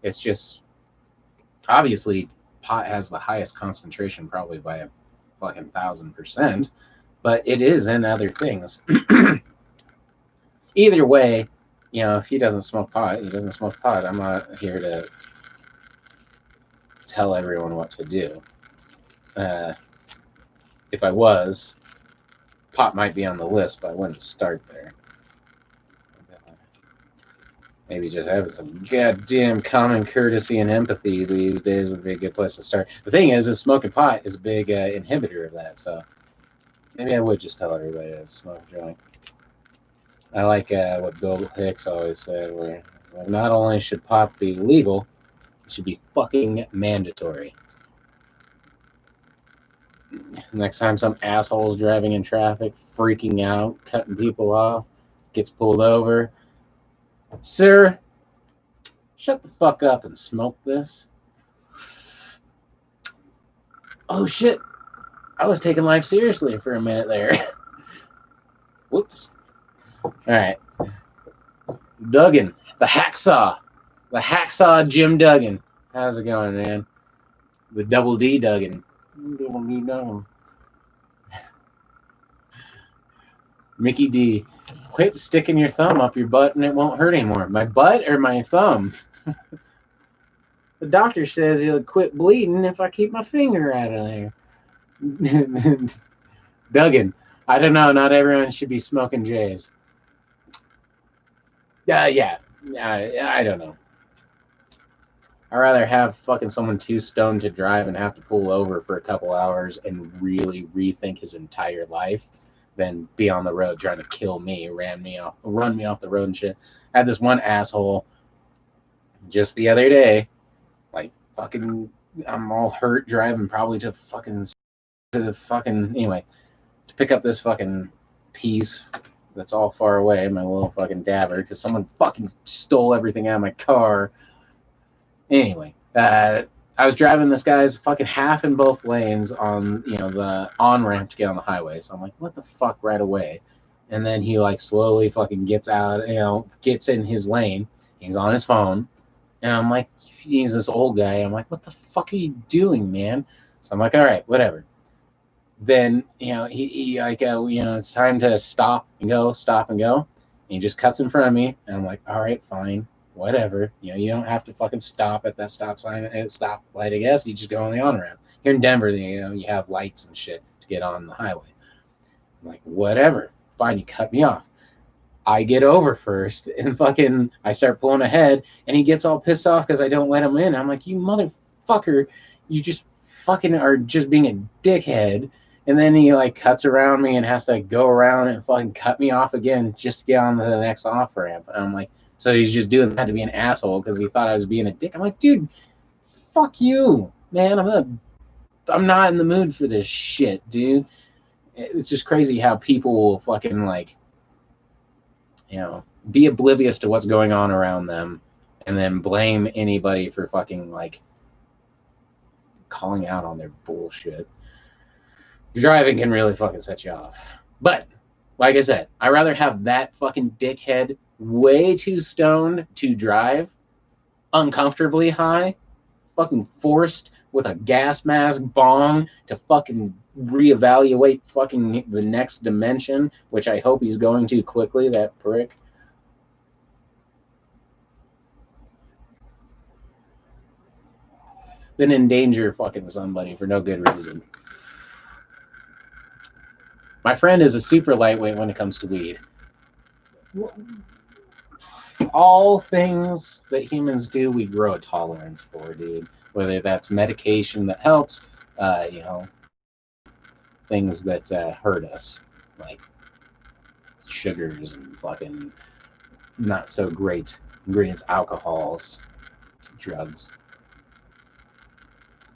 it's just, obviously pot has the highest concentration, probably by a fucking 1,000%, but it is in other things. Either way, if he doesn't smoke pot, he doesn't smoke pot. I'm not here to tell everyone what to do. If I was, pot might be on the list, but I wouldn't start there. Maybe just having some goddamn common courtesy and empathy these days would be a good place to start. The thing is smoking pot is a big inhibitor of that, so maybe I would just tell everybody to smoke a joint. I like what Bill Hicks always said, where not only should pot be legal, it should be fucking mandatory. Next time some asshole's driving in traffic, freaking out, cutting people off, gets pulled over, sir, shut the fuck up and smoke this. Oh shit, I was taking life seriously for a minute there. Whoops. Alright. Duggan, the hacksaw Jim Duggan. How's it going, man? The Double D Duggan. Double D Duggan. Mickey D, quit sticking your thumb up your butt and it won't hurt anymore. My butt or my thumb? The doctor says he'll quit bleeding if I keep my finger out of there. Duggan, I don't know. Not everyone should be smoking J's. Yeah. I don't know. I'd rather have fucking someone too stoned to drive and have to pull over for a couple hours and really rethink his entire life than be on the road trying to kill me, run me off the road and shit. I had this one asshole just the other day, like fucking, I'm all hurt driving probably to the fucking anyway to pick up this fucking piece that's all far away, my little fucking dabber, because someone fucking stole everything out of my car. Anyway, I was driving this guy's fucking half in both lanes on, the on-ramp to get on the highway. So I'm like, what the fuck, right away? And then he like slowly fucking gets out, gets in his lane. He's on his phone. And I'm like, he's this old guy. I'm like, what the fuck are you doing, man? So I'm like, all right, whatever. Then, he like, it's time to stop and go. And he just cuts in front of me. And I'm like, all right, fine. Whatever, you don't have to fucking stop at that stop sign and stop light, I guess. You just go on the on-ramp. Here in Denver, you have lights and shit to get on the highway. I'm like, whatever, fine, you cut me off. I get over first and fucking I start pulling ahead and he gets all pissed off because I don't let him in. I'm like, you motherfucker, you just fucking are just being a dickhead. And then he like cuts around me and has to go around and fucking cut me off again just to get on the next off ramp. And I'm like, so he's just doing that to be an asshole because he thought I was being a dick. I'm like, dude, fuck you, man. I'm not in the mood for this shit, dude. It's just crazy how people will fucking like, be oblivious to what's going on around them and then blame anybody for fucking like calling out on their bullshit. Driving can really fucking set you off. But like I said, I'd rather have that fucking dickhead way too stoned to drive, uncomfortably high, fucking forced with a gas mask bong to fucking reevaluate fucking the next dimension, which I hope he's going to quickly, that prick. Then endanger fucking somebody for no good reason. My friend is a super lightweight when it comes to weed. All things that humans do, we grow a tolerance for, dude. Whether that's medication that helps, things that hurt us, like sugars and fucking not so great ingredients, alcohols, drugs.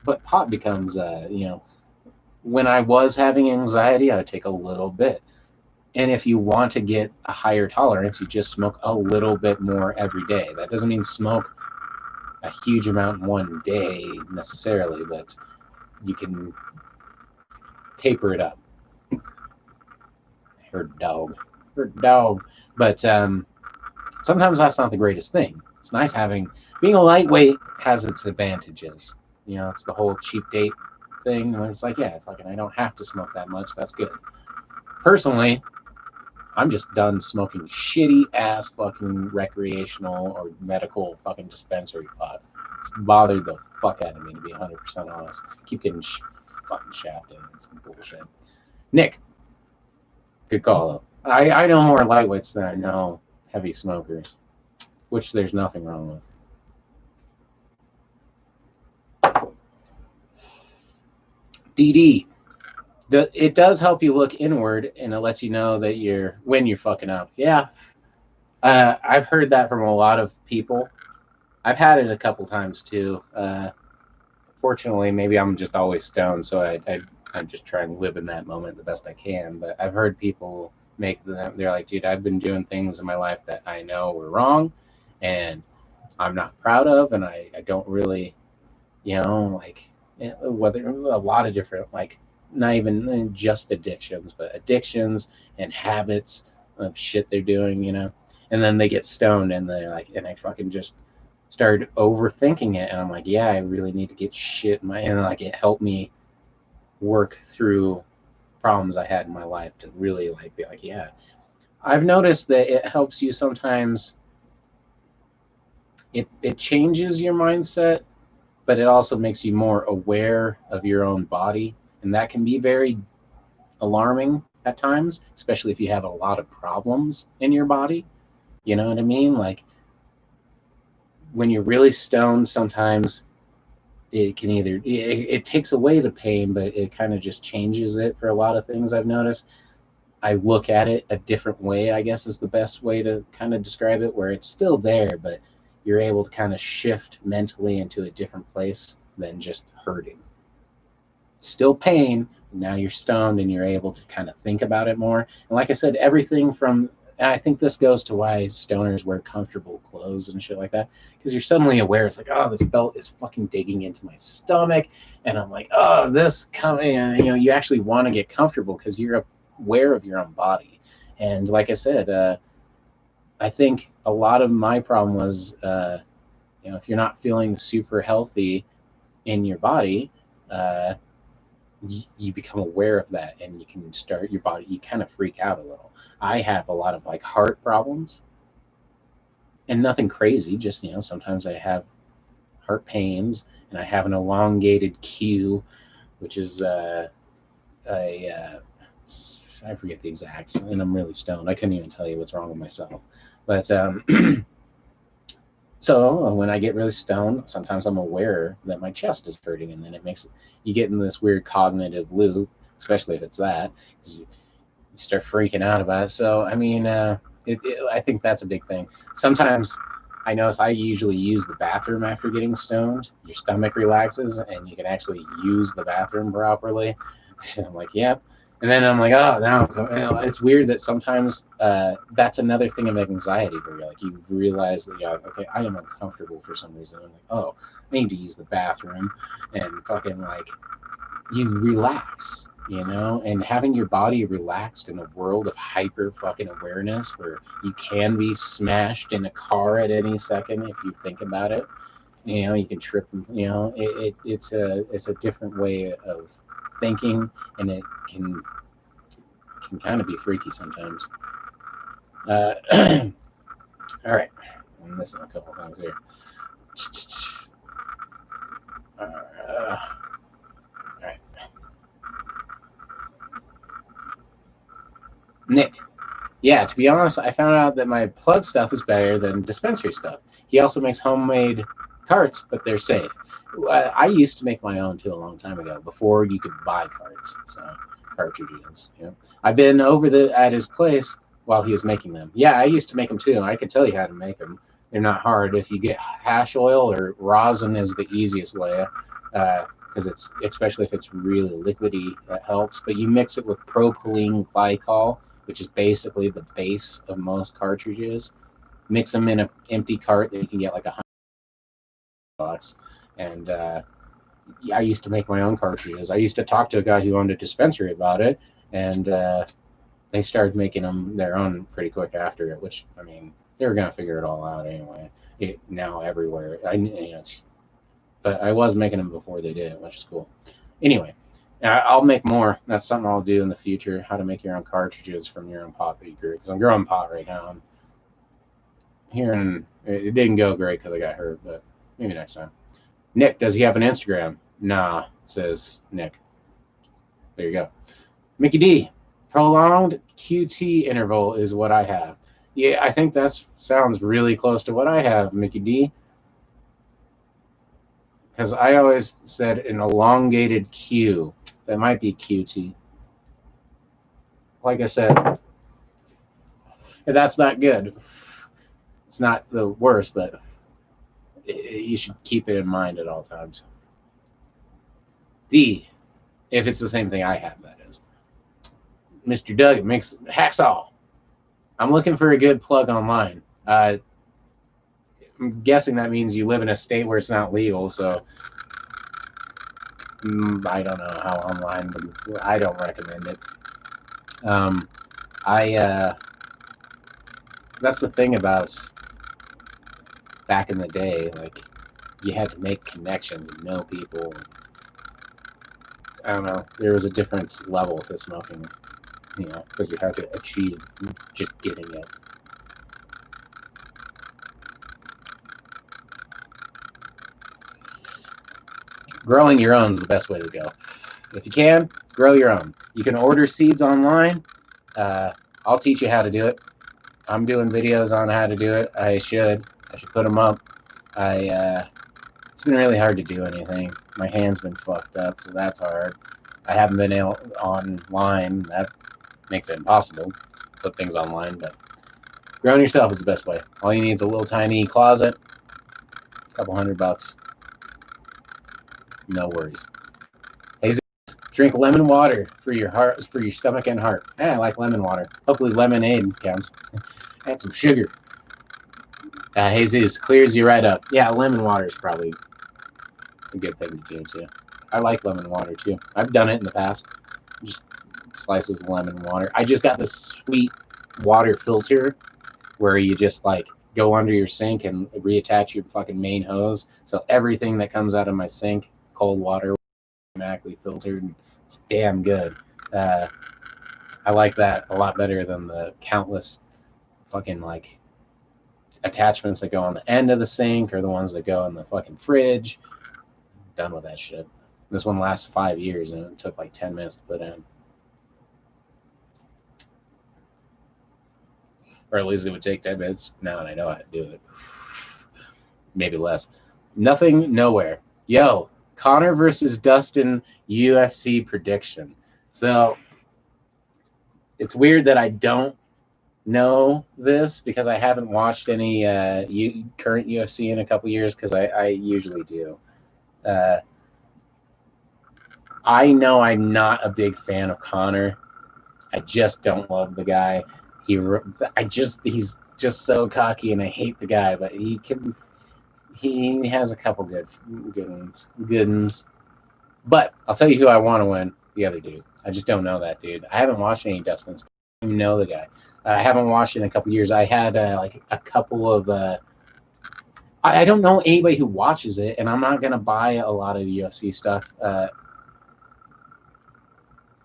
But pot becomes, when I was having anxiety, I would take a little bit. And if you want to get a higher tolerance, you just smoke a little bit more every day. That doesn't mean smoke a huge amount in one day necessarily, but you can taper it up. Heard dog. But sometimes that's not the greatest thing. It's nice being a lightweight has its advantages. It's the whole cheap date thing where it's like, yeah, fucking I don't have to smoke that much. That's good. Personally, I'm just done smoking shitty ass fucking recreational or medical fucking dispensary pot. It's bothered the fuck out of me, to be 100% honest. Keep getting fucking shafted. It's some bullshit. Nick, good call though. I know more lightweights than I know heavy smokers, which there's nothing wrong with. DD. It does help you look inward, and it lets you know that when you're fucking up. Yeah, I've heard that from a lot of people. I've had it a couple times too. Fortunately, maybe I'm just always stoned, so I'm just trying to live in that moment the best I can. But I've heard people they're like, dude, I've been doing things in my life that I know were wrong, and I'm not proud of, and I don't really, whether a lot of different, like, not even just addictions, but addictions and habits of shit they're doing, and then they get stoned and they're like, and I fucking just started overthinking it, and I'm like, yeah, I really need to get shit in my, and like it helped me work through problems I had in my life to really like be like, yeah. I've noticed that it helps you sometimes. It changes your mindset, but it also makes you more aware of your own body, and that can be very alarming at times, especially if you have a lot of problems in your body. You know what I mean? Like when you're really stoned, sometimes it can either it takes away the pain, but it kind of just changes it for a lot of things I've noticed. I look at it a different way, I guess is the best way to kind of describe it, where it's still there, but you're able to kind of shift mentally into a different place than just hurting. Still pain, but now you're stoned and you're able to kind of think about it more. And like I said, everything from, and I think this goes to why stoners wear comfortable clothes and shit like that, because you're suddenly aware. It's like, oh, this belt is fucking digging into my stomach, and I'm like, oh, this coming. You actually want to get comfortable because you're aware of your own body. And like I said, I think a lot of my problem was, if you're not feeling super healthy in your body, uh, you become aware of that, and you can start your body. You kind of freak out a little. I have a lot of like heart problems, and nothing crazy. Just sometimes I have heart pains, and I have an elongated Q, which is a I forget the exacts, and I'm really stoned. I couldn't even tell you what's wrong with myself. But so when I get really stoned, sometimes I'm aware that my chest is hurting, and then you get in this weird cognitive loop, especially if it's that, because you start freaking out about it. So I mean, I think that's a big thing. Sometimes I notice I usually use the bathroom after getting stoned. Your stomach relaxes, and you can actually use the bathroom properly. And I'm like, yep. And then I'm like, oh, now it's weird that sometimes that's another thing of anxiety where you're like, you realize that, okay, I am uncomfortable for some reason. I'm like, oh, I need to use the bathroom, and fucking like, you relax, and having your body relaxed in a world of hyper fucking awareness where you can be smashed in a car at any second if you think about it. You can trip. It's a different way of thinking, and it can kind of be freaky sometimes. Uh, all right, I'm missing a couple things here. All right, Nick. Yeah, to be honest, I found out that my plug stuff is better than dispensary stuff. He also makes homemade carts, but they're safe. I used to make my own too a long time ago, before you could buy carts, so cartridges. I've been over at his place while he was making them. Yeah, I used to make them too. I could tell you how to make them. They're not hard. If you get hash oil or rosin is the easiest way, because it's especially if it's really liquidy, that helps. But you mix it with propylene glycol, which is basically the base of most cartridges. Mix them in an empty cart that you can get like $100, and I used to make my own cartridges. I used to talk to a guy who owned a dispensary about it, and they started making them their own pretty quick after it. Which, I mean, they were gonna figure it all out anyway. Now everywhere, but I was making them before they did, which is cool. Anyway, I'll make more. That's something I'll do in the future. How to make your own cartridges from your own pot that you grew. Because I'm growing pot right now. I'm hearing it didn't go great because I got hurt, but maybe next time. Nick, does he have an Instagram? Nah, says Nick. There you go. Mickey D, prolonged QT interval is what I have. Yeah, I think that sounds really close to what I have, Mickey D. Because I always said an elongated Q. That might be QT. Like I said, that's not good. It's not the worst, but you should keep it in mind at all times. D, if it's the same thing I have, that is. Mr. Doug makes hacksaw. I'm looking for a good plug online. I'm guessing that means you live in a state where it's not legal, so I don't know how online, but I don't recommend it. That's the thing about back in the day, like, you had to make connections and know people. I don't know, there was a different level to smoking, you know, because you had to achieve just getting it. Growing your own is the best way to go. If you can, grow your own. You can order seeds online. I'll teach you how to do it. I'm doing videos on how to do it. I should put them up. It's been really hard to do anything. My hand's been fucked up, so that's hard. I haven't been online. That makes it impossible to put things online, but growing yourself is the best way. All you need is a little tiny closet, a couple $100. No worries. Hey, drink lemon water for your heart, for your stomach and heart. I like lemon water. Hopefully lemonade counts. Add some sugar. Jesus clears you right up. Yeah, lemon water is probably a good thing to do too. I like lemon water too. I've done it in the past. Just slices of lemon water. I just got this sweet water filter where you just like go under your sink and reattach your fucking main hose. So everything that comes out of my sink, cold water, automatically filtered. And it's damn good. I like that a lot better than the countless fucking like attachments that go on the end of the sink or the ones that go in the fucking fridge. Done with that shit. This one lasts 5 years and it took like 10 minutes to put in. Or at least it would take 10 minutes now, and I know how to do it. Maybe less. Nothing, nowhere. Yo, Conor versus Dustin UFC prediction. So it's weird that I don't know this because I haven't watched any current UFC in a couple years because I usually do. I know I'm not a big fan of Conor. I just don't love the guy. He's just so cocky, and I hate the guy. But he has a couple good ones. But I'll tell you who I want to win. The other dude. I just don't know that dude. I haven't watched any Dustin's. I don't even know the guy. I haven't watched in a couple years. I had like a couple of. I don't know anybody who watches it, and I'm not gonna buy a lot of the UFC stuff.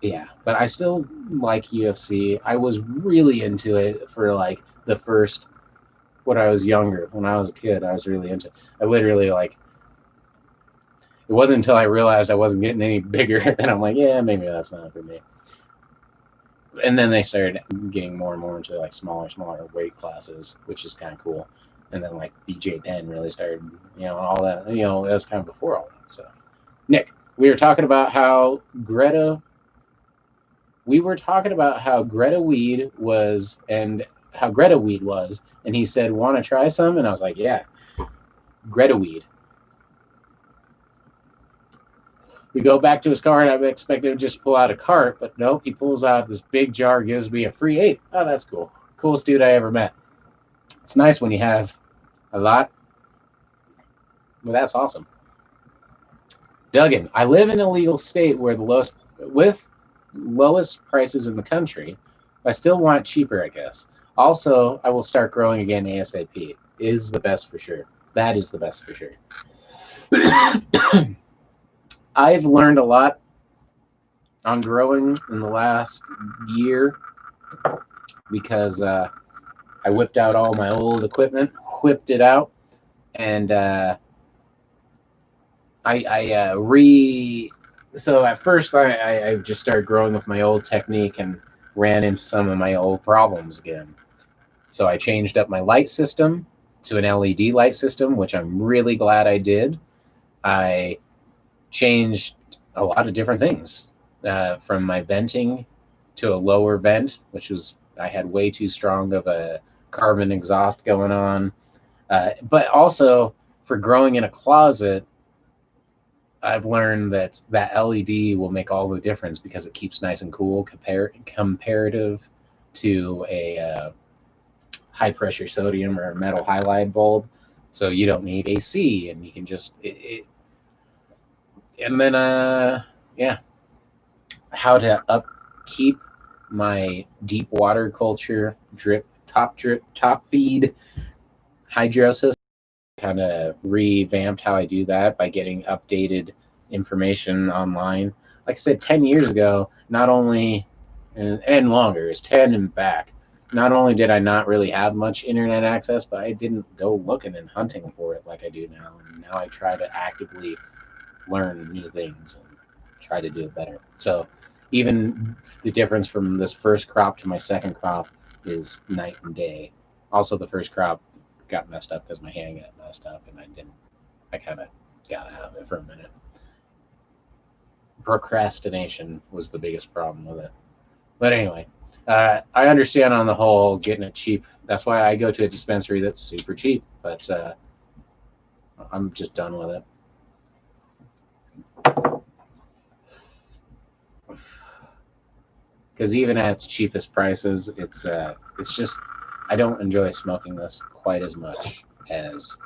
Yeah, but I still like UFC. I was really into it for like the first when I was younger. When I was a kid, I was really into it. I literally like it wasn't until I realized I wasn't getting any bigger that I'm like, yeah, maybe that's not for me. And then they started getting more and more into like smaller weight classes, which is kind of cool. And then like BJ Penn really started, all that. That was kind of before all that. So, Nick, we were talking about how Greta Weed was and he said, want to try some? And I was like, yeah, Greta Weed. We go back to his car, and I expected him to just pull out a cart, but nope, he pulls out this big jar, gives me a free 8. Oh, that's cool. Coolest dude I ever met. It's nice when you have a lot. Well, that's awesome. Duggan, I live in a legal state where the lowest prices in the country. I still want cheaper, I guess. Also, I will start growing again ASAP. Is the best for sure. That is the best for sure. I've learned a lot on growing in the last year because I whipped out all my old equipment, whipped it out, and so at first I just started growing with my old technique and ran into some of my old problems again. So I changed up my light system to an LED light system, which I'm really glad I did. I changed a lot of different things, from my venting to a lower vent, which was I had way too strong of a carbon exhaust going on. But also for growing in a closet, I've learned that LED will make all the difference because it keeps nice and cool comparative to a high pressure sodium or metal halide bulb. So you don't need AC, and you can just and then how to upkeep my deep water culture top feed hydro system. Kind of revamped how I do that by getting updated information online. Like I said, 10 years ago, not only, and longer, it's 10 and back, not only did I not really have much internet access, but I didn't go looking and hunting for it like I do now. And now I try to actively learn new things and try to do it better. So even the difference from this first crop to my second crop is night and day. Also, the first crop got messed up because my hand got messed up, and I kind of got out of it for a minute. Procrastination was the biggest problem with it. But anyway, I understand on the whole getting it cheap. That's why I go to a dispensary that's super cheap. But I'm just done with it. Because even at its cheapest prices, it's just I don't enjoy smoking this quite as much as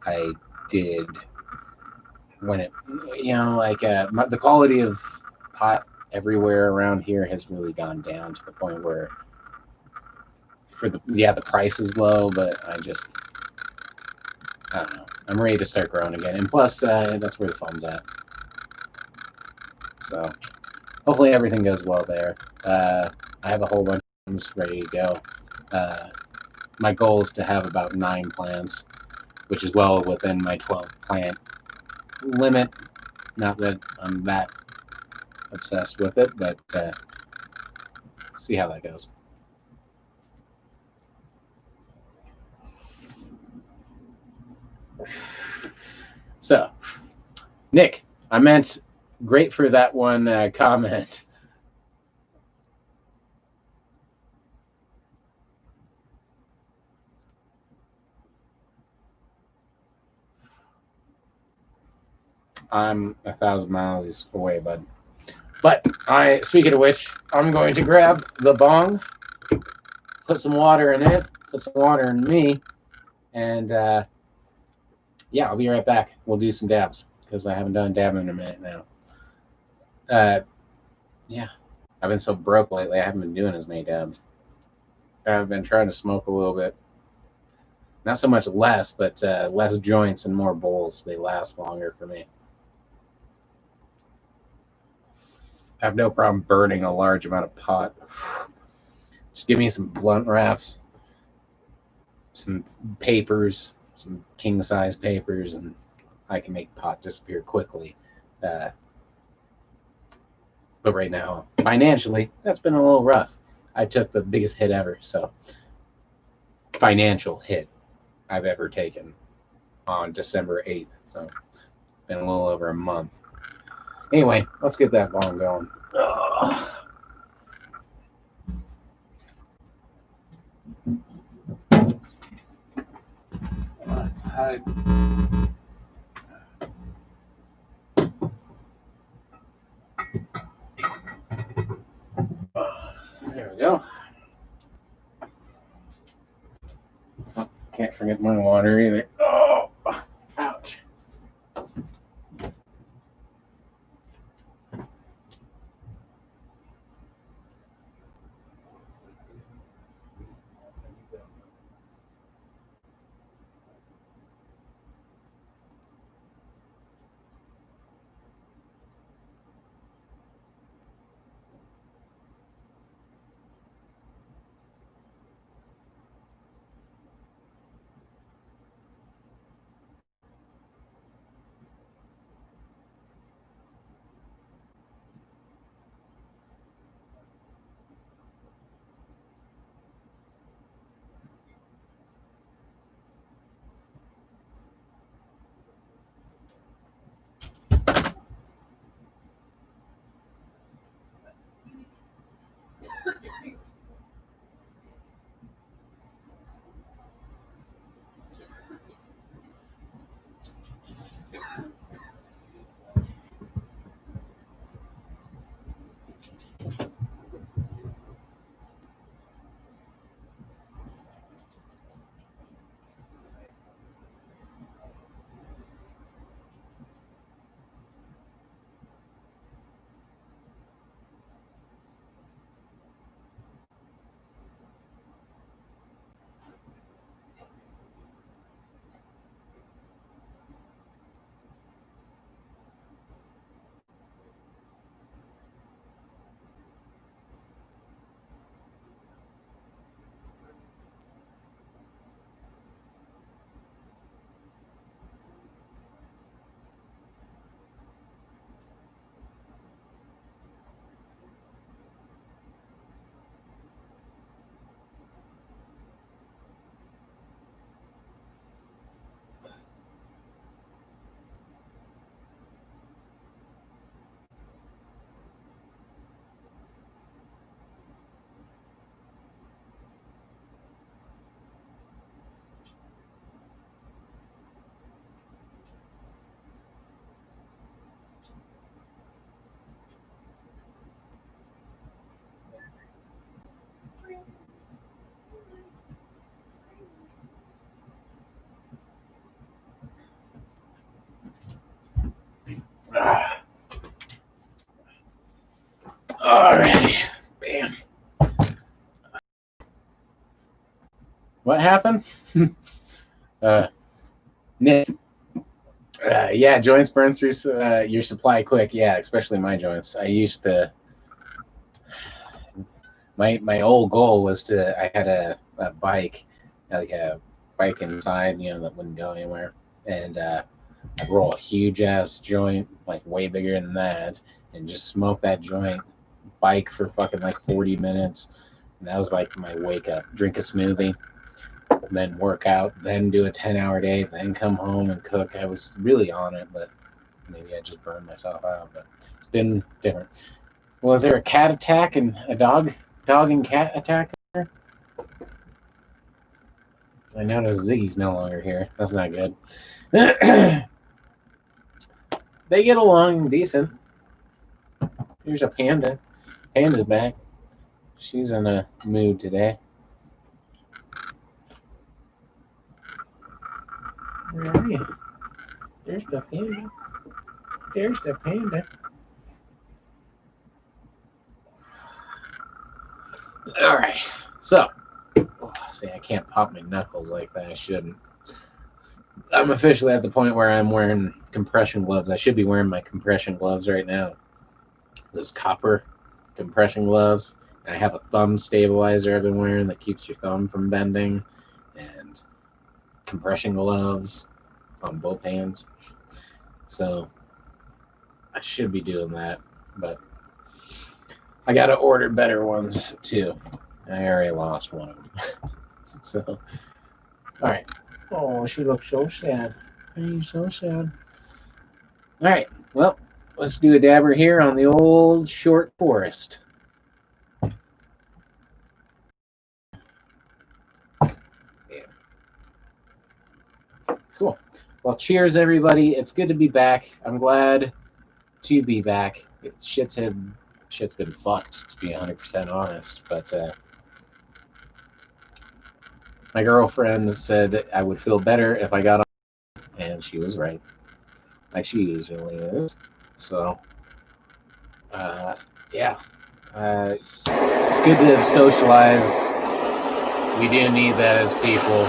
I did when it, like the quality of pot everywhere around here has really gone down to the point where the price is low, but I don't know. I'm ready to start growing again, and plus that's where the fun's at. So hopefully everything goes well there. I have a whole bunch of things ready to go. My goal is to have about 9 plants, which is well within my 12 plant limit. Not that I'm that obsessed with it, but see how that goes. So, Nick, I meant great for that one comment. I'm 1,000 miles away, bud. But speaking of which, I'm going to grab the bong, put some water in it, put some water in me, and yeah, I'll be right back. We'll do some dabs because I haven't done a dab in a minute now. Yeah, I've been so broke lately. I haven't been doing as many dabs. I've been trying to smoke a little bit. Not so much less, but less joints and more bowls. They last longer for me. I have no problem burning a large amount of pot. Just give me some blunt wraps, some papers, some king size papers, and I can make pot disappear quickly. But right now, financially, that's been a little rough. I took the biggest hit ever, so financial hit I've ever taken on December 8th. So been a little over a month. Anyway, let's get that bong going. Let's hide. There we go. Can't forget my water either. Oh, ouch. Alrighty. Bam. What happened? Nick. Yeah, joints burn through your supply quick. Yeah, especially my joints. I used to. My old goal was to. I had a bike, like a bike inside, that wouldn't go anywhere, and I'd roll a huge ass joint, like way bigger than that, and just smoke that joint, bike for fucking like 40 minutes. And that was like my wake up. Drink a smoothie, then work out, then do a 10-hour day, then come home and cook. I was really on it, but maybe I just burned myself out. But it's been different. Was there a cat attack and a dog and cat attack? I noticed Ziggy's no longer here. That's not good. They get along decent. Here's a panda. Panda's back. She's in a mood today. Where are you? There's the panda. There's the panda. All right. So, see, I can't pop my knuckles like that. I shouldn't. I'm officially at the point where I'm wearing compression gloves. I should be wearing my compression gloves right now. Those copper compression gloves. And I have a thumb stabilizer I've been wearing that keeps your thumb from bending. And compression gloves on both hands. So I should be doing that. But I got to order better ones too. I already lost one of them. So, all right. Oh, she looks so sad. Are you so sad? All right. Well, let's do a dabber here on the old short forest. Yeah. Cool. Well, cheers, everybody. It's good to be back. I'm glad to be back. Shit's been fucked, to be 100% honest. But my girlfriend said I would feel better if I got on, and she was right, like she usually is. So, yeah, it's good to socialize. We do need that as people.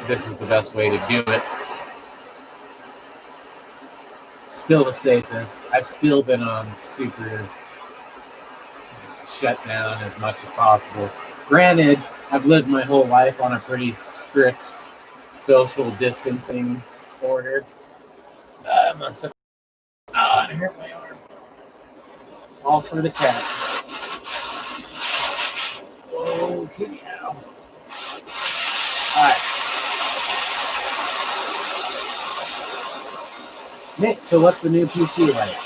This is the best way to do it. Still the safest. I've still been on super shut down as much as possible. Granted, I've lived my whole life on a pretty strict social distancing order. I hurt my arm. All for the cat. Okay, now. Alright. Nick, so what's the new PC like?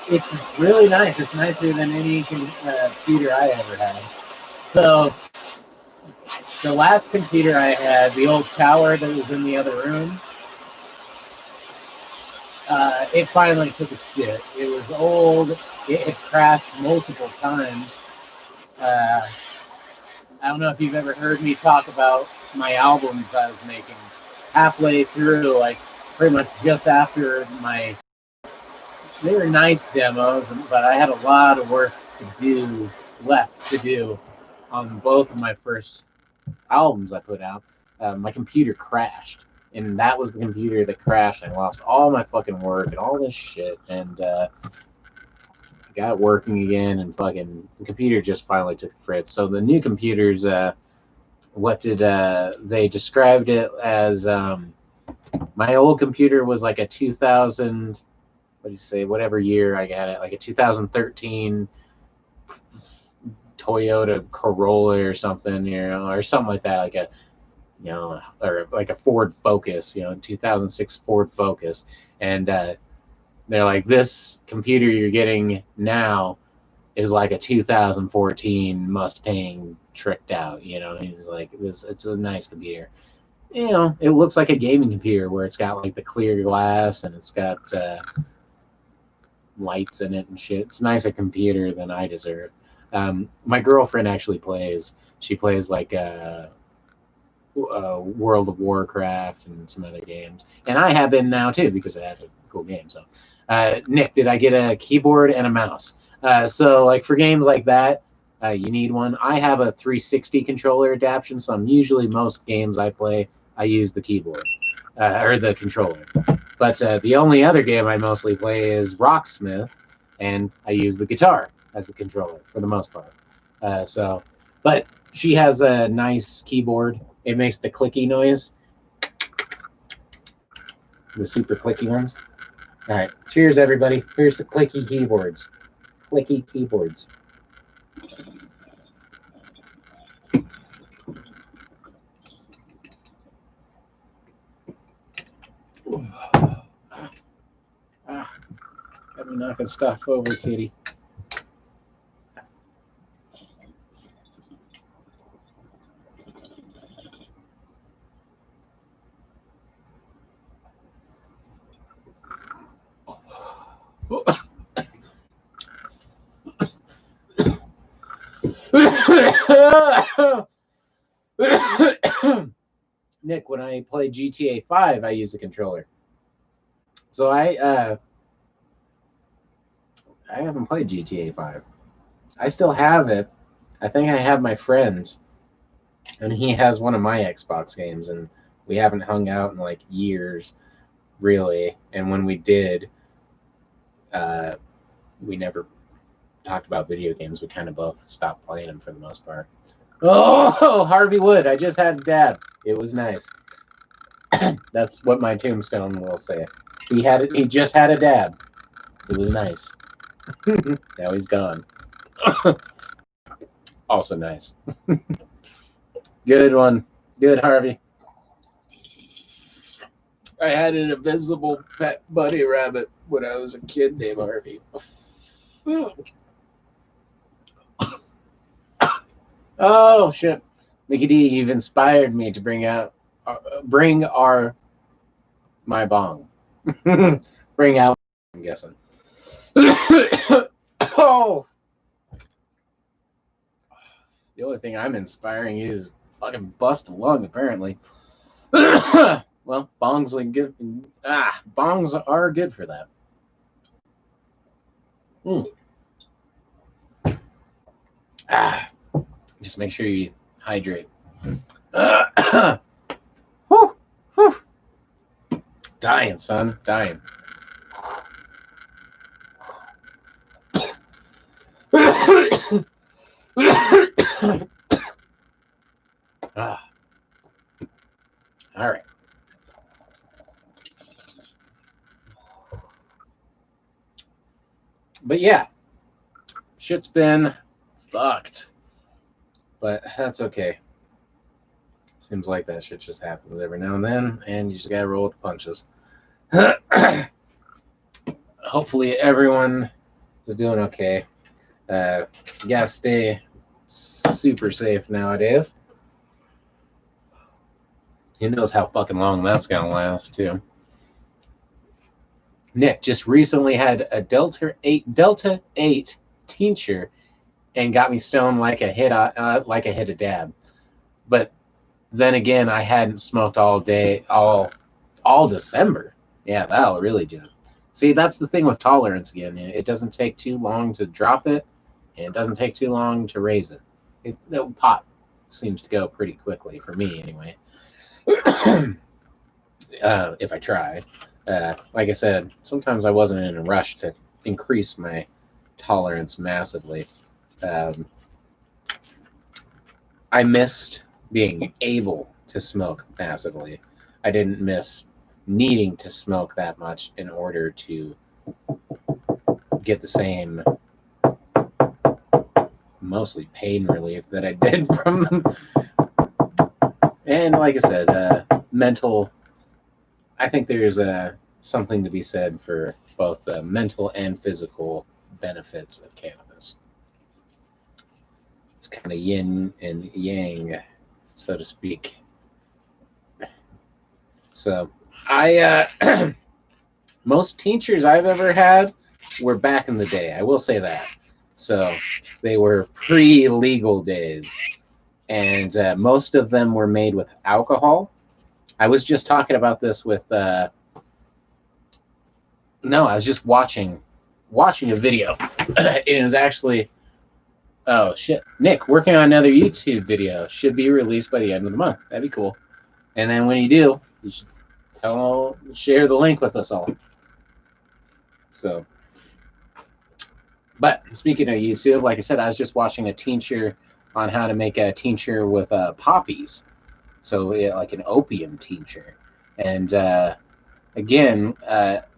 It's really nice. It's nicer than any computer I ever had. So, the last computer I had, the old tower that was in the other room, it finally took a shit. It was old. It had crashed multiple times. I don't know if you've ever heard me talk about my albums I was making. Halfway through, like pretty much just after they were nice demos, but I had a lot of work left to do on both of my first albums I put out. My computer crashed, and that was the computer that crashed. I lost all my fucking work and all this shit, and got it working again, and fucking the computer just finally took a fritz. So the new computers, what did they described it as? My old computer was like a 2000. What do you say? Whatever year I got it, like a 2013 Toyota Corolla or something, or something like that, like a, or like a Ford Focus, 2006 Ford Focus, and they're like, this computer you're getting now is like a 2014 Mustang tricked out. He's like, it's a nice computer. It looks like a gaming computer where it's got like the clear glass and it's got lights in it and shit. It's a nicer computer than I deserve. My girlfriend actually plays. She plays like World of Warcraft and some other games, and I have been now too because I have a cool game. So, Nick, did I get a keyboard and a mouse? So like for games like that, you need one. I have a 360 controller adaptation, so most games I play, I use the keyboard or the controller. But the only other game I mostly play is Rocksmith, and I use the guitar as the controller for the most part. But she has a nice keyboard. It makes the clicky noise, the super clicky ones. All right, cheers, everybody. Here's the clicky keyboards. Clicky keyboards. Got me knocking stuff over, kitty. Nick, when I play GTA 5, I use a controller. So I haven't played GTA 5. I still have it. I think I have my friends, and he has one of my Xbox games, and we haven't hung out in like years, really. And when we did, we never talked about video games. We kind of both stopped playing them for the most part. Oh, Harvey Wood! I just had a dab. It was nice. That's what my tombstone will say. He just had a dab. It was nice. Now he's gone. Also nice. Good one. Good, Harvey. I had an invisible pet bunny rabbit when I was a kid named Harvey. Oh shit, Mickey D, you've inspired me to bring my bong. Bring out. I'm guessing. Oh, the only thing I'm inspiring is fucking bust a lung. Apparently. Well, bongs are good. Bongs are good for that. Just make sure you hydrate. Whew, whew. Dying, son, dying. All right. But yeah, shit's been fucked. But that's okay. Seems like that shit just happens every now and then, and you just gotta roll with the punches. Hopefully everyone is doing okay. You gotta stay super safe nowadays. Who knows how fucking long that's gonna last, too. Nick just recently had a Delta 8 tincture and got me stoned like a hit of dab. But then again, I hadn't smoked all day, all December. Yeah, that'll really do it. See, that's the thing with tolerance again. It doesn't take too long to drop it, and it doesn't take too long to raise it. The pop seems to go pretty quickly for me, anyway. If I try. Like I said, sometimes I wasn't in a rush to increase my tolerance massively. I missed being able to smoke massively. I didn't miss needing to smoke that much in order to get the same mostly pain relief that I did from them. And like I said, mental, I think there's something to be said for both the mental and physical benefits of cannabis. It's kind of yin and yang, so to speak. So I most tinctures I've ever had were back in the day. I will say that. So they were pre-legal days, and most of them were made with alcohol. I was just talking about this with No, I was just watching a video. It was actually, oh shit, Nick working on another YouTube video, should be released by the end of the month. That'd be cool. And then when you do, you should share the link with us all. So, but speaking of YouTube, like I said, I was just watching a tincture on how to make a tincture with poppies. So like an opium tincture. And again,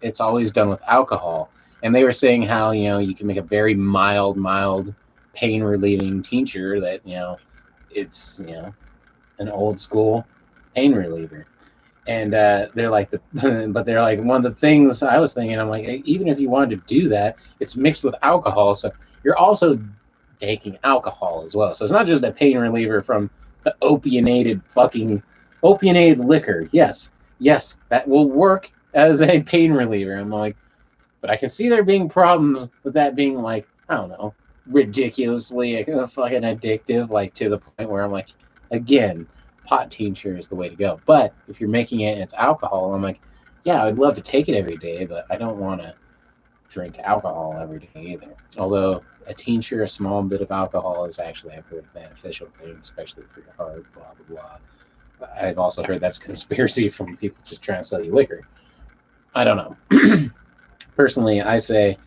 it's always done with alcohol. And they were saying how, you can make a very mild pain relieving tincture that, it's, an old school pain reliever. And they're like, but they're like, one of the things I was thinking, I'm like, even if you wanted to do that, it's mixed with alcohol. So you're also taking alcohol as well. So it's not just a pain reliever from the opiated liquor. Yes, that will work as a pain reliever. I'm like, but I can see there being problems with that being like, I don't know, ridiculously fucking addictive, like to the point where I'm like, again, pot tincture is the way to go. But if you're making it and it's alcohol, I'm like, yeah, I'd love to take it every day, but I don't want to drink alcohol every day either. Although a tincture, a small bit of alcohol, is actually a pretty beneficial thing, especially for your heart, blah, blah, blah. I've also heard that's conspiracy from people just trying to sell you liquor. I don't know. Personally, I say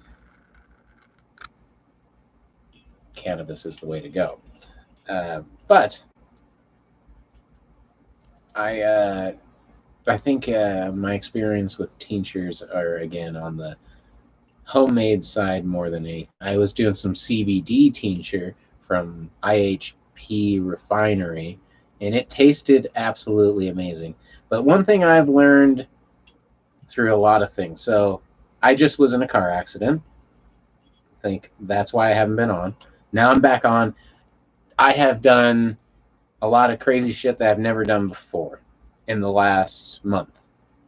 cannabis is the way to go. But I think my experience with tinctures are, again, on the homemade side more than anything. I was doing some CBD tincture from IHP Refinery, and it tasted absolutely amazing. But one thing I've learned through a lot of things. So I just was in a car accident. I think that's why I haven't been on. Now I'm back on. I have done a lot of crazy shit that I've never done before in the last month,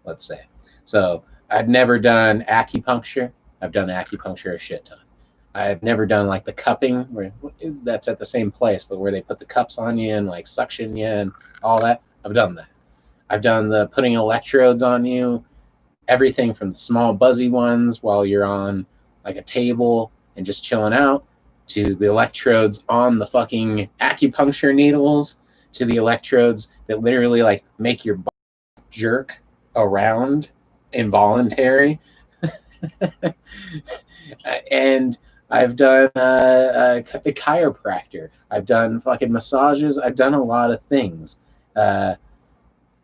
let's say. So I've never done acupuncture. I've done acupuncture a shit ton. I've never done like the cupping, where that's at the same place, but where they put the cups on you and like suction you and all that. I've done that. I've done the putting electrodes on you, everything from the small buzzy ones while you're on like a table and just chilling out, to the electrodes on the fucking acupuncture needles, to the electrodes that literally like make your body jerk around involuntary. And I've done a chiropractor. I've done fucking massages. I've done a lot of things,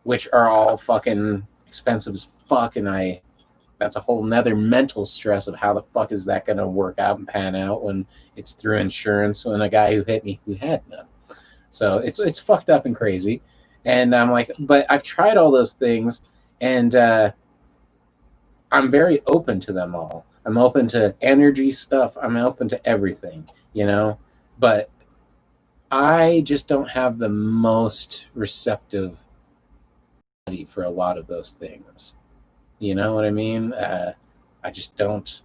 which are all fucking expensive as fuck. And that's a whole nother mental stress of how the fuck is that going to work out and pan out when it's through insurance, when a guy who hit me who had none. So it's fucked up and crazy. And I'm like, but I've tried all those things, and I'm very open to them all. I'm open to energy stuff. I'm open to everything, But I just don't have the most receptive body for a lot of those things. You know what I mean? I just don't.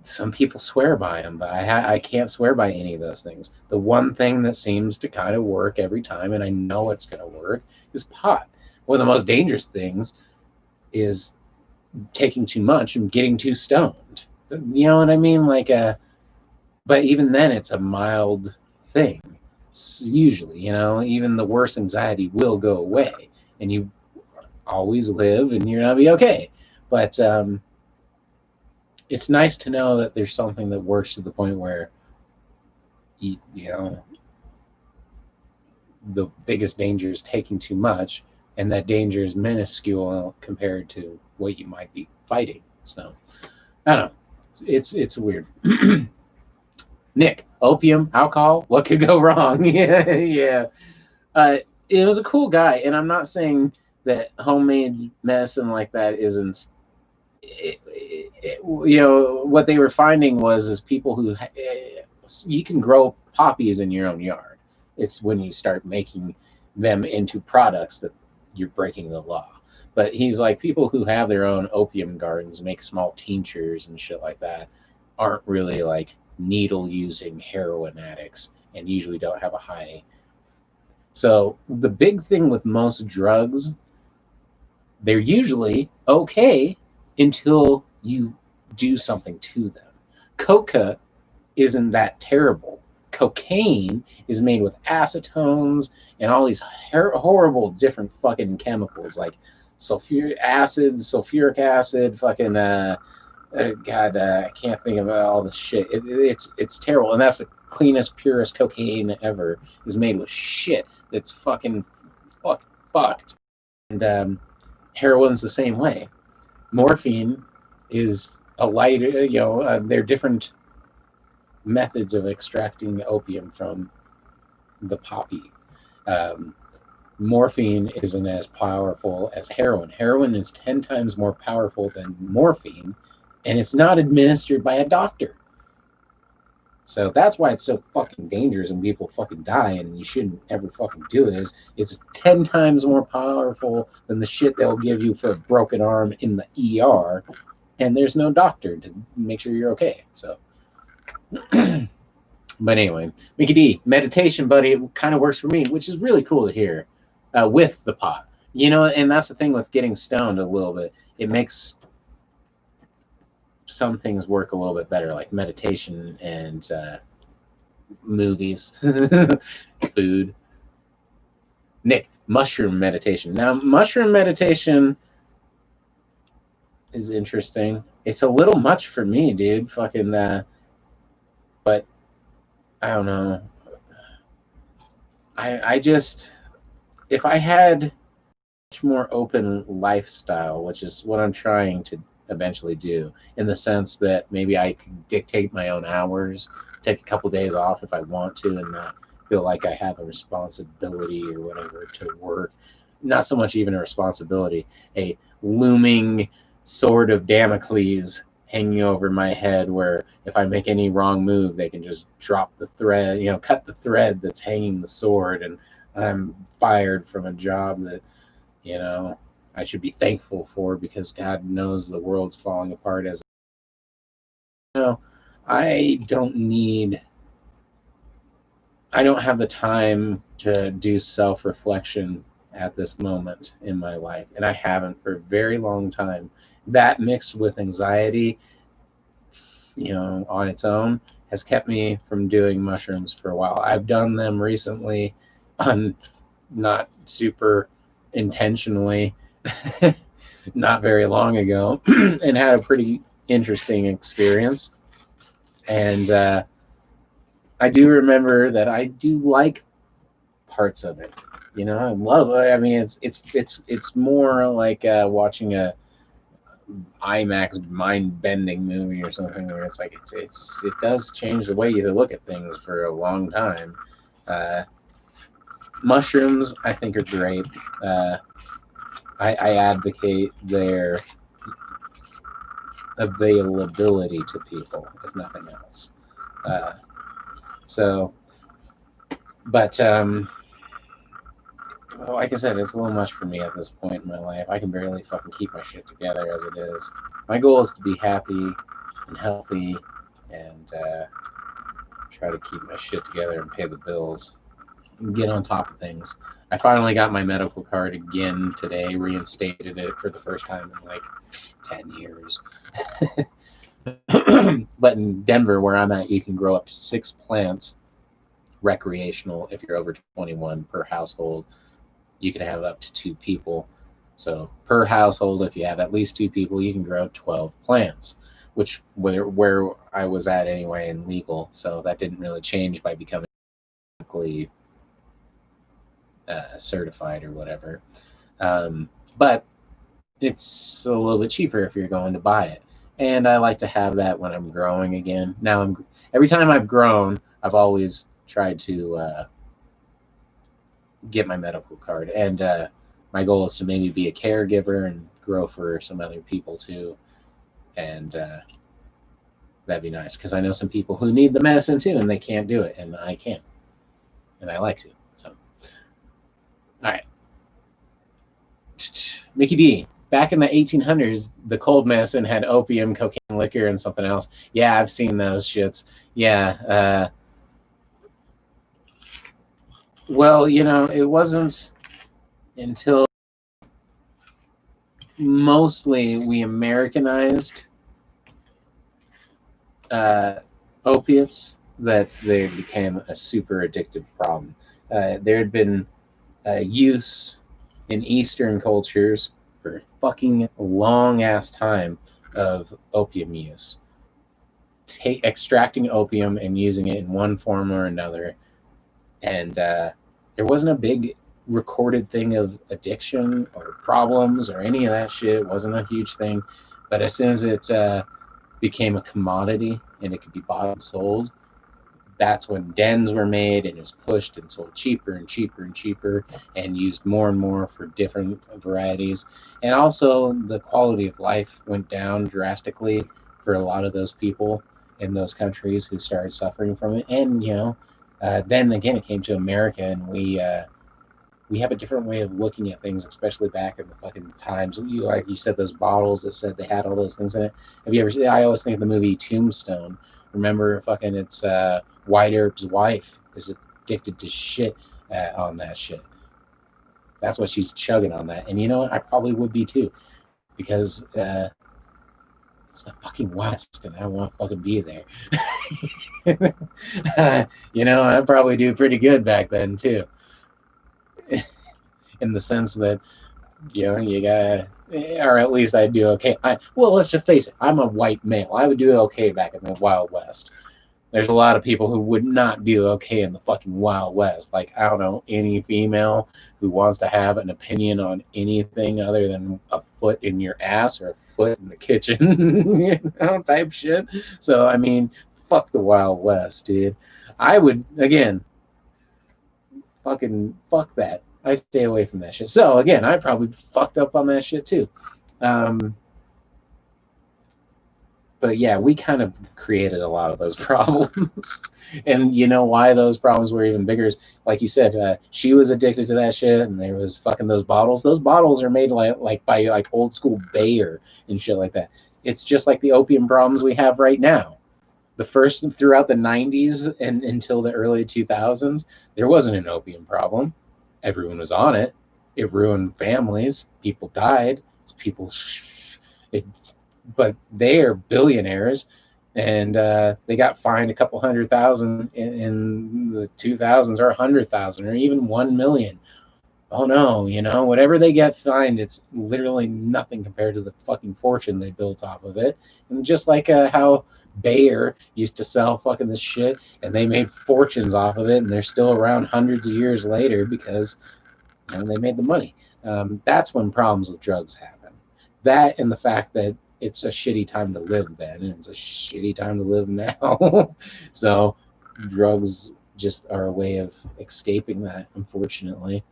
Some people swear by them, but I can't swear by any of those things. The one thing that seems to kind of work every time, and I know it's going to work, is pot. One of the most dangerous things is taking too much and getting too stoned. You know what I mean? But even then, it's a mild thing. Usually, even the worst anxiety will go away, and you always live, and you're gonna be okay. But it's nice to know that there's something that works to the point where the biggest danger is taking too much, and that danger is minuscule compared to what you might be fighting. So I don't know. It's weird. Nick, opium, alcohol, what could go wrong? Yeah. It was a cool guy, and I'm not saying that homemade medicine like that isn't. What they were finding is people who you can grow poppies in your own yard. It's when you start making them into products that you're breaking the law. But he's like, people who have their own opium gardens, make small tinctures and shit like that, aren't really like needle using heroin addicts, and usually don't have a high. So the big thing with most drugs, they're usually okay until you do something to them. Coca isn't that terrible. Cocaine is made with acetones and all these horrible different fucking chemicals like sulfuric acid, fucking God, I can't think of all the shit. It's terrible, and that's the cleanest, purest cocaine ever. Is made with shit that's fucking fucked. And heroin's the same way. Morphine is a lighter, they're different methods of extracting opium from the poppy. Um, Morphine isn't as powerful as heroin. Heroin is 10 times more powerful than morphine, and it's not administered by a doctor. So that's why it's so fucking dangerous and people fucking die, and you shouldn't ever fucking do it. It's 10 times more powerful than the shit they'll give you for a broken arm in the ER, and there's no doctor to make sure you're okay. So, but anyway, Mickey D, meditation, buddy, it kind of works for me, which is really cool to hear with the pot. And that's the thing with getting stoned a little bit. It makes some things work a little bit better, like meditation and movies, food. Nick, mushroom meditation. Now, mushroom meditation is interesting. It's a little much for me, dude. Fucking, but I don't know. I just, if I had a much more open lifestyle, which is what I'm trying to eventually do, in the sense that maybe I could dictate my own hours, take a couple days off if I want to, and not feel like I have a responsibility or whatever to work. Not so much even a responsibility, a looming sword of Damocles hanging over my head where if I make any wrong move, they can just drop the thread, cut the thread that's hanging the sword, and I'm fired from a job that, I should be thankful for because God knows the world's falling apart as I don't have the time to do self-reflection at this moment in my life, and I haven't for a very long time. That mixed with anxiety, on its own, has kept me from doing mushrooms for a while. I've done them recently, not super intentionally, not very long ago, and had a pretty interesting experience. And I do remember that I do like parts of it. I love it. I mean, it's more like watching a IMAX mind-bending movie or something, where it's like it does change the way you look at things for a long time. Mushrooms, I think, are great. I advocate their availability to people, if nothing else. But like I said, it's a little much for me at this point in my life. I can barely fucking keep my shit together as it is. My goal is to be happy and healthy and try to keep my shit together and pay the bills and get on top of things. I finally got my medical card again today, reinstated it for the first time in like 10 years. But in Denver, where I'm at, you can grow up to 6 plants recreational if you're over 21 per household. You can have up to 2 people. So per household, if you have at least 2 people, you can grow 12 plants, which where I was at anyway and legal. So that didn't really change by becoming certified or whatever. But it's a little bit cheaper if you're going to buy it. And I like to have that when I'm growing again. Now, every time I've grown, I've always tried to get my medical card. And my goal is to maybe be a caregiver and grow for some other people too. And that'd be nice, because I know some people who need the medicine too, and they can't do it, and I can. And I like to. So, all right. Mickey D. Back in the 1800s, the cold medicine had opium, cocaine, liquor, and something else. Yeah, I've seen those shits. Yeah. Well, it wasn't until mostly we Americanized opiates that they became a super addictive problem. There had been use in Eastern cultures for fucking long ass time of opium use. Extracting opium and using it in one form or another. And there wasn't a big recorded thing of addiction or problems or any of that shit. It wasn't a huge thing. But as soon as it became a commodity and it could be bought and sold, that's when dens were made and it was pushed and sold cheaper and cheaper and cheaper and used more and more for different varieties. And also the quality of life went down drastically for a lot of those people in those countries who started suffering from it. And then again it came to America, and we have a different way of looking at things, especially back in the fucking times. Like you said, those bottles that said they had all those things in it. Have you ever seen? I always think of the movie Tombstone. Remember, fucking, it's White Earp's wife is addicted to shit on that shit. That's what she's chugging on that. And you know what? I probably would be too, because it's the fucking West, and I want to fucking be there. I probably do pretty good back then too, in the sense that you gotta, or at least I'd do okay. Well, let's just face it, I'm a white male. I would do okay back in the Wild West. There's a lot of people who would not do okay in the fucking Wild West. Like, I don't know, any female who wants to have an opinion on anything other than a foot in your ass or a foot in the kitchen, type shit. So, I mean, fuck the Wild West, dude. I would, again, fucking fuck that. I stay away from that shit. So, again, I probably fucked up on that shit too. But yeah, we kind of created a lot of those problems. And you know why those problems were even bigger is, like you said, she was addicted to that shit, and there was fucking those bottles. Those bottles are made like by like old school Bayer and shit like that. It's just like the opium problems we have right now. The first throughout the 90s and until the early 2000s, there wasn't an opium problem. Everyone was on it. It ruined families. People died. People it but they are billionaires, and they got fined a couple $100,000 in the 2000s, or 100,000, or even 1 million. Oh no, whatever they get fined, it's literally nothing compared to the fucking fortune they built off of it. And just like how Bayer used to sell fucking this shit, and they made fortunes off of it, and they're still around hundreds of years later because they made the money. That's when problems with drugs happen. That, and the fact that it's a shitty time to live then, and it's a shitty time to live now. So drugs just are a way of escaping that, unfortunately.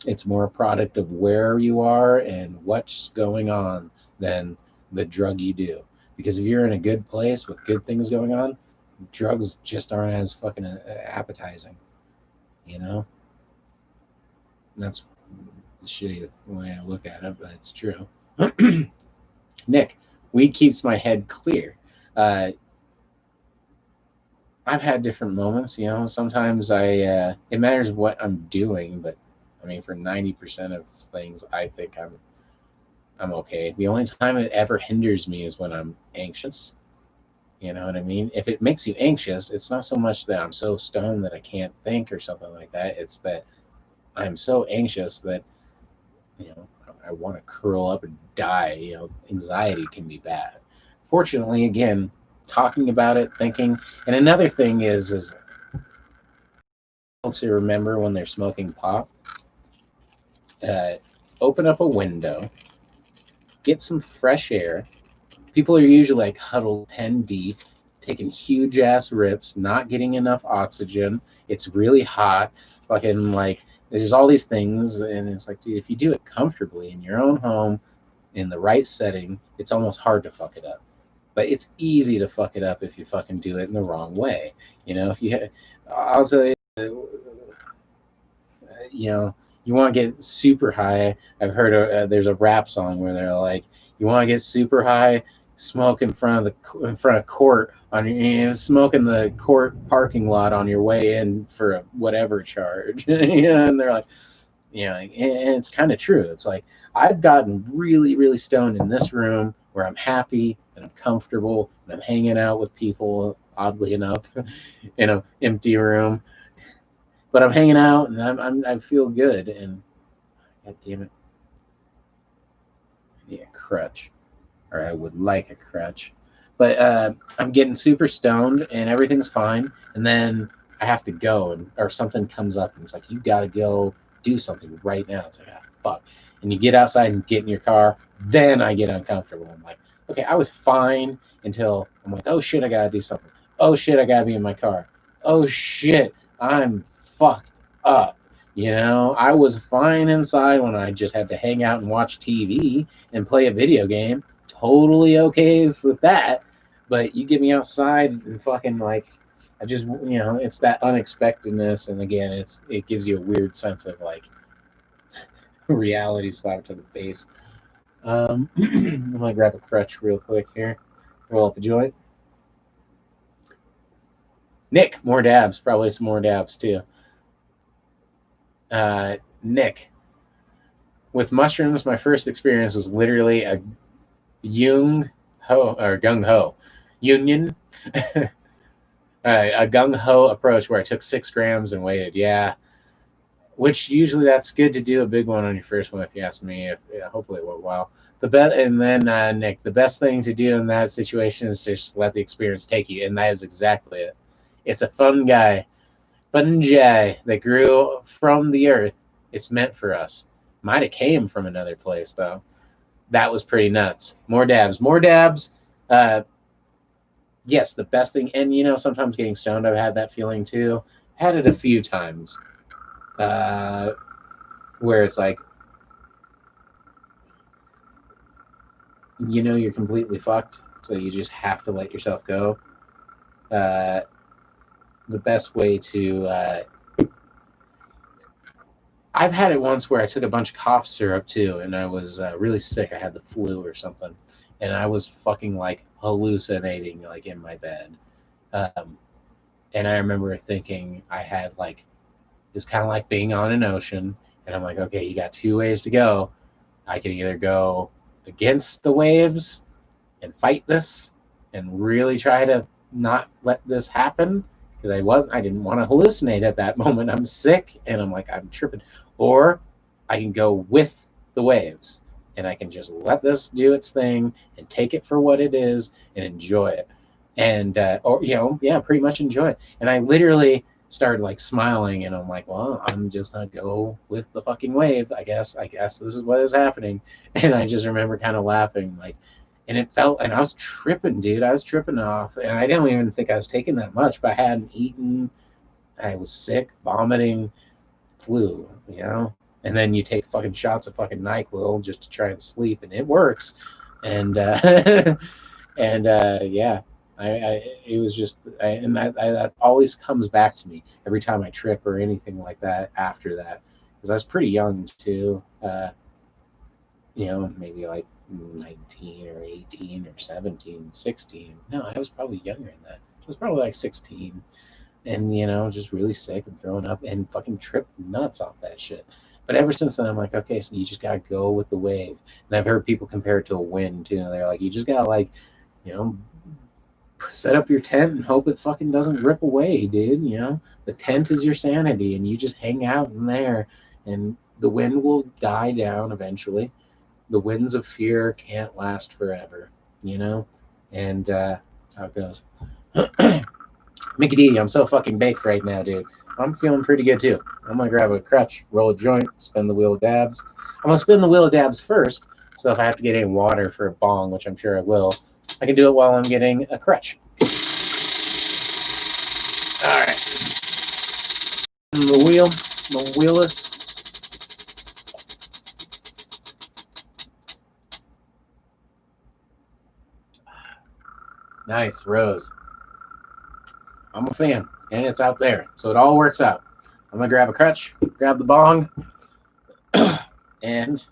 It's more a product of where you are and what's going on than the drug you do. Because if you're in a good place with good things going on, drugs just aren't as fucking appetizing. That's the shitty way I look at it, but it's true. Nick, weed keeps my head clear. I've had different moments, Sometimes it matters what I'm doing, but I mean, for 90% of things, I think I'm okay. The only time it ever hinders me is when I'm anxious. You know what I mean? If it makes you anxious, it's not so much that I'm so stoned that I can't think or something like that. It's that I'm so anxious that I want to curl up and die. Anxiety can be bad. Fortunately, again, talking about it, thinking, and another thing is to remember when they're smoking pot. Open up a window, get some fresh air. People are usually like huddled 10 deep, taking huge ass rips, not getting enough oxygen. It's really hot. Fucking like there's all these things, and it's like, dude, if you do it comfortably in your own home, in the right setting, it's almost hard to fuck it up. But it's easy to fuck it up if you fucking do it in the wrong way. I'll tell you, you want to get super high. I've heard there's a rap song where they're like, you want to get super high, smoke in front of court on your, smoke in the court parking lot on your way in for a whatever charge. And they're like, and it's kind of true. It's like, I've gotten really, really stoned in this room where I'm happy and I'm comfortable and I'm hanging out with people, oddly enough, in an empty room. But I'm hanging out and I feel good. And God damn it, I need a crutch, or I would like a crutch. But I'm getting super stoned and everything's fine. And then I have to go, and or something comes up and it's like, you got to go do something right now. It's like, ah, fuck. And you get outside and get in your car. Then I get uncomfortable. I'm like, okay, I was fine until I'm like, oh shit, I got to do something. Oh shit, I got to be in my car. Oh shit, I'm fucked up. You know, I was fine inside when I just had to hang out and watch TV and play a video game. Totally okay with that. But you get me outside and fucking like, I just, you know, it's that unexpectedness. And again, it gives you a weird sense of like reality slap to the face. I'm going to grab a crutch real quick here. Roll up a joint. Nick, more dabs. Probably some more dabs too. Nick, with mushrooms, my first experience was literally a gung ho union, a gung ho approach where I took 6 grams and waited. Yeah, which usually that's good to do a big one on your first one, if you ask me. If hopefully it went well. And then Nick, the best thing to do in that situation is just let the experience take you, and that is exactly it. It's a fungi that grew from the earth. It's meant for us. Might have came from another place though. That was pretty nuts. More dabs. Yes, the best thing. And you know, sometimes getting stoned, I've had that feeling too. Had it a few times, where it's like, you know, you're completely fucked, so you just have to let yourself go. The best way to I've had it once where I took a bunch of cough syrup too, and I was really sick. I had the flu or something, and I was fucking like hallucinating like in my bed. Um, and I remember thinking I had like, it's kind of like being on an ocean, and I'm like, okay, you got 2 ways to go. I can either go against the waves and fight this and really try to not let this happen, because I didn't want to hallucinate at that moment. I'm sick and I'm like, I'm tripping. Or I can go with the waves and I can just let this do its thing and take it for what it is and enjoy it. And or you know, yeah, pretty much enjoy it. And I literally started like smiling, and I'm like, well, I'm just gonna go with the fucking wave. I guess this is what is happening. And I just remember kind of laughing, like, and it felt, and I was tripping, dude. I was tripping off, and I didn't even think I was taking that much, but I hadn't eaten. I was sick, vomiting, flu, you know. And then you take fucking shots of fucking NyQuil just to try and sleep, and it works. And and yeah, it was just, and that always comes back to me every time I trip or anything like that after that, because I was pretty young too. You know, maybe like 19 or 18 or 17, 16. No, I was probably younger than that. I was probably like 16. And, you know, just really sick and throwing up and fucking tripped nuts off that shit. But ever since then, I'm like, okay, so you just got to go with the wave. And I've heard people compare it to a wind, too. And they're like, you just got to, like, you know, set up your tent and hope it fucking doesn't rip away, dude. You know, the tent is your sanity, and you just hang out in there, and the wind will die down eventually. The winds of fear can't last forever, you know? And that's how it goes. Mickey D, I'm so fucking baked right now, dude. I'm feeling pretty good too. I'm gonna grab a crutch, roll a joint, spin the wheel of dabs. I'm gonna spin the wheel of dabs first, so if I have to get any water for a bong, which I'm sure I will, I can do it while I'm getting a crutch. All right. Spin the wheel, the wheelless. Nice, Rose. I'm a fan, and it's out there, so it all works out. I'm gonna grab a crutch, grab the bong, and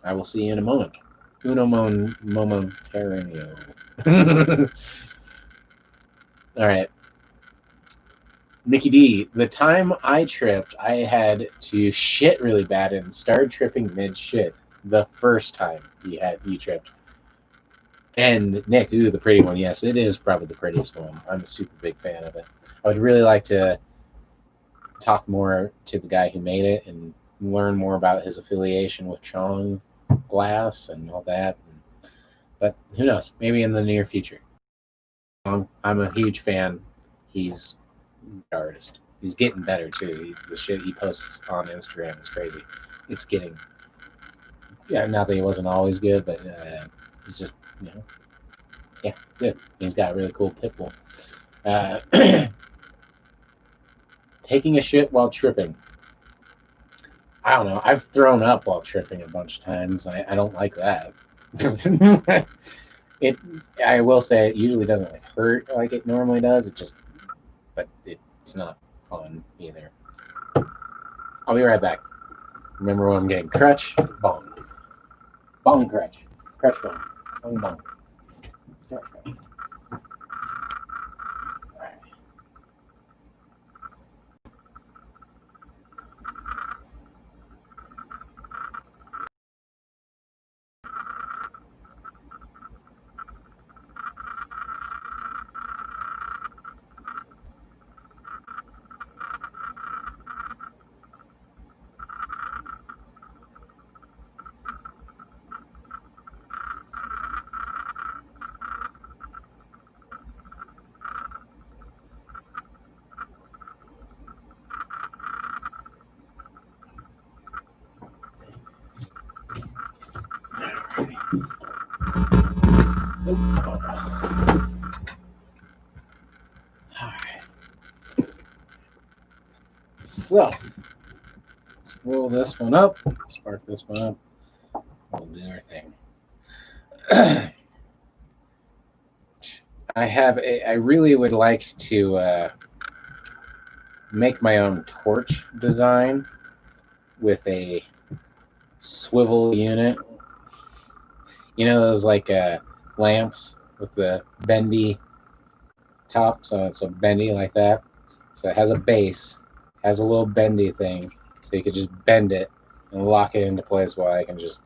I will see you in a moment. Uno momentario. All right, Nikki D. The time I tripped, I had to shit really bad and started tripping mid shit. the first time you tripped. And Nick, ooh, the pretty one. Yes, it is probably the prettiest one. I'm a super big fan of it. I would really like to talk more to the guy who made it and learn more about his affiliation with Chong Glass and all that. But who knows? Maybe in the near future. I'm a huge fan. He's an artist. He's getting better too. The shit he posts on Instagram is crazy. It's getting, yeah, not that he wasn't always good, but he's just, yeah, good. He's got a really cool pit bull. Taking a shit while tripping. I don't know. I've thrown up while tripping a bunch of times. I don't like that. I will say it usually doesn't hurt like it normally does. But it's not fun either. I'll be right back. Remember when I'm getting crutch, bong. Bong crutch. Crutch bong. Bong bong. Crutch bong. Alright. So, let's roll this one up, spark this one up, we'll do our thing. I really would like to make my own torch design with a swivel unit. You know those like lamps with the bendy top, so it's a bendy like that. So it has a base, has a little bendy thing, so you could just bend it and lock it into place while I can just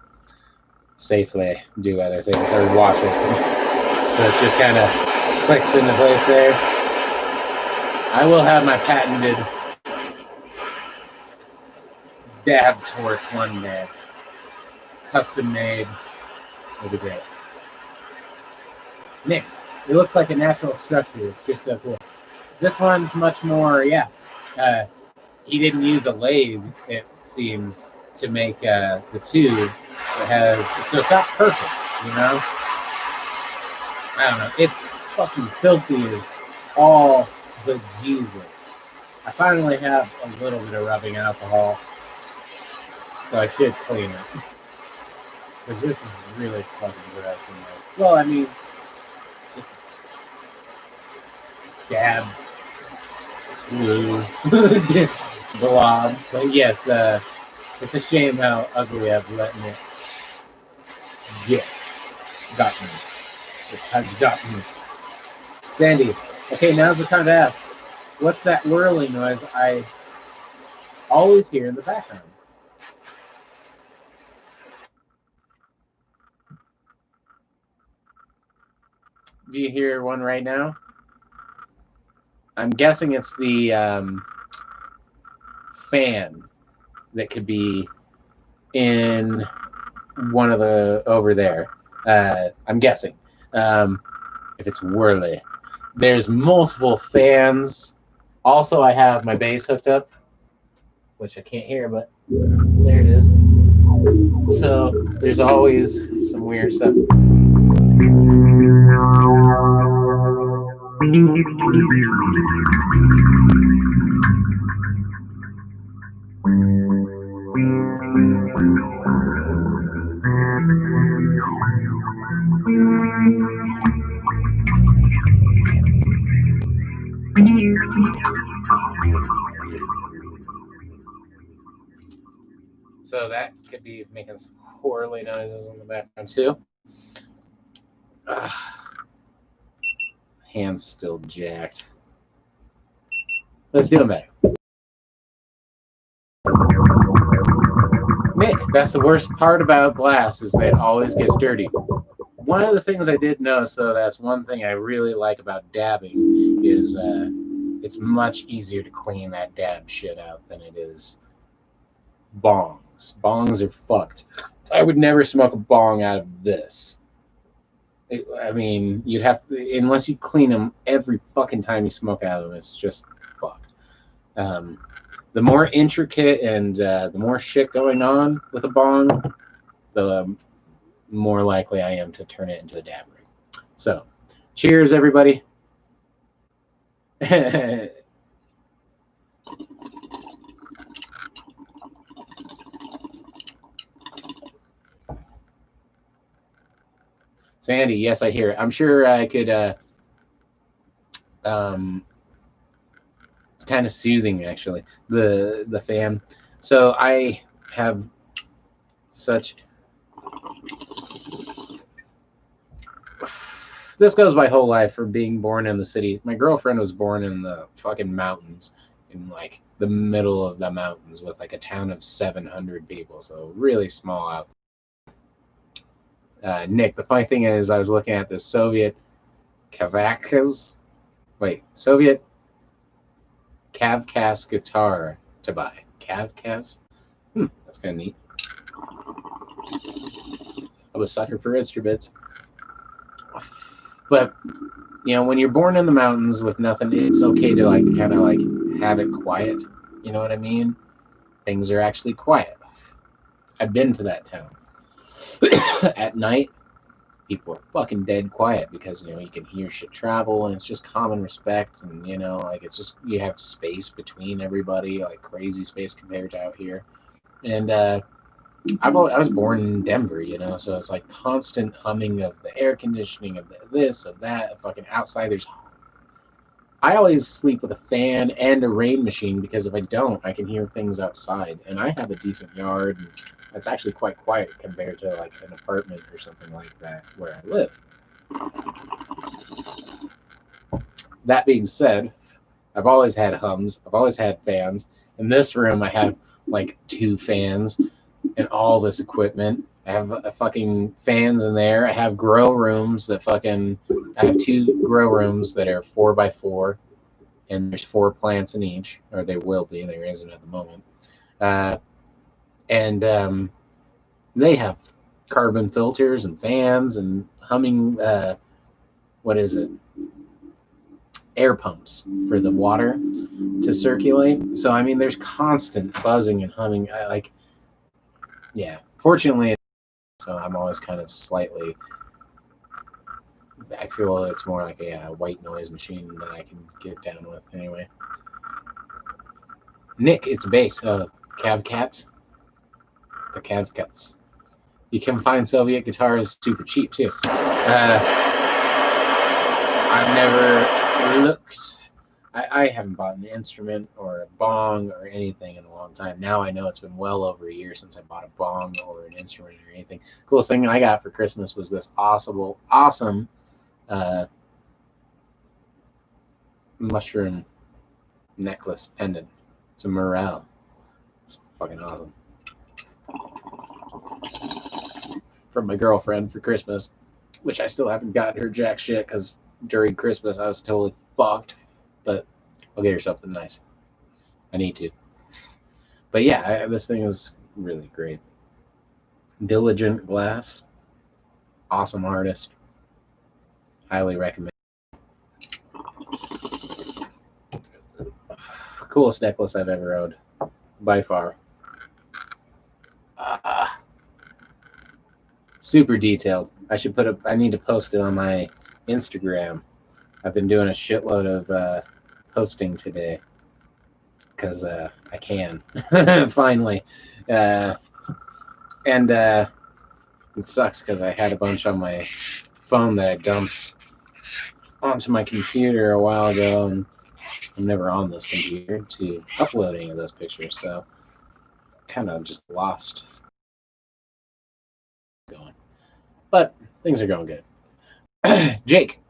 safely do other things or watch it. So it just kind of clicks into place there. I will have my patented dab torch one day. Custom made. It'll be great. Nick, it looks like a natural structure. It's just so cool. This one's much more, yeah. He didn't use a lathe, it seems, to make the tube. So it's not perfect, you know? I don't know. It's fucking filthy as all the Jesus. I finally have a little bit of rubbing alcohol, so I should clean it. Because this is really fucking gross. Well, I mean, it's just dab glue blob. But yes, it's a shame how ugly I've let it gotten. It has gotten. Sandy, okay, now's the time to ask. What's that whirling noise I always hear in the background? Do you hear one right now? I'm guessing it's the fan that could be in one of the over there. I'm guessing. If it's whirly. There's multiple fans. Also, I have my bass hooked up, which I can't hear, but there it is. So there's always some weird stuff. So that could be making some whirly noises in the background too. Hand's still jacked. Let's do them better. Mick, That's the worst part about glass is that it always gets dirty. One of the things I did notice, though, that's one thing I really like about dabbing is it's much easier to clean that dab shit out than it is bongs. Bongs are fucked. I would never smoke a bong out of this. I mean, you'd have to, unless you clean them every fucking time you smoke out of them, it's just fucked. The more intricate and the more shit going on with a bong, the more likely I am to turn it into a dab rig. So, cheers, everybody. Sandy, yes, I hear it. I'm sure I could. It's kind of soothing, actually. The fan. So I have such. This goes my whole life for being born in the city. My girlfriend was born in the fucking mountains, in like the middle of the mountains, with like a town of 700 people. So really small out. Nick, the funny thing is, I was looking at the Soviet Soviet Kavkaz guitar to buy. Kavkaz? That's kind of neat. I'm a sucker for instruments. But, you know, when you're born in the mountains with nothing, it's okay to like kind of like have it quiet. You know what I mean? Things are actually quiet. I've been to that town. At night, people are fucking dead quiet because, you know, you can hear shit travel and it's just common respect, and, you know, like it's just, you have space between everybody, like crazy space compared to out here. And I was born in Denver, you know, so it's like constant humming of the air conditioning, of this, of that, fucking outside. I always sleep with a fan and a rain machine because if I don't, I can hear things outside. And I have a decent yard, and it's actually quite quiet compared to like an apartment or something like that where I live. That being said, I've always had hums. I've always had fans. In this room, I have like 2 fans and all this equipment. I have fucking fans in there. I have grow rooms that I have 2 grow rooms that are 4x4, and there's 4 plants in each, or there will be. There isn't at the moment. And they have carbon filters and fans and humming. What is it? Air pumps for the water to circulate. So I mean, there's constant buzzing and humming. Yeah. Fortunately, so I'm always kind of slightly. I feel it's more like a white noise machine that I can get down with anyway. Nick, it's bass. Kavkaz. The Kavkaz. You can find Soviet guitars super cheap too. I've never looked. I haven't bought an instrument or a bong or anything in a long time. Now I know it's been well over a year since I bought a bong or an instrument or anything. Coolest thing I got for Christmas was this awesome mushroom necklace pendant. It's a morel. It's fucking awesome. From my girlfriend for Christmas, which I still haven't gotten her jack shit because during Christmas I was totally fucked. But I'll get her something nice. I need to. But yeah, this thing is really great. Diligent Glass. Awesome artist. Highly recommend. Coolest necklace I've ever owned. By far. Super detailed. I need to post it on my Instagram. I've been doing a shitload of posting today because I can finally, and it sucks because I had a bunch on my phone that I dumped onto my computer a while ago, and I'm never on this computer to upload any of those pictures, so kind of just lost going. But things are going good. Jake,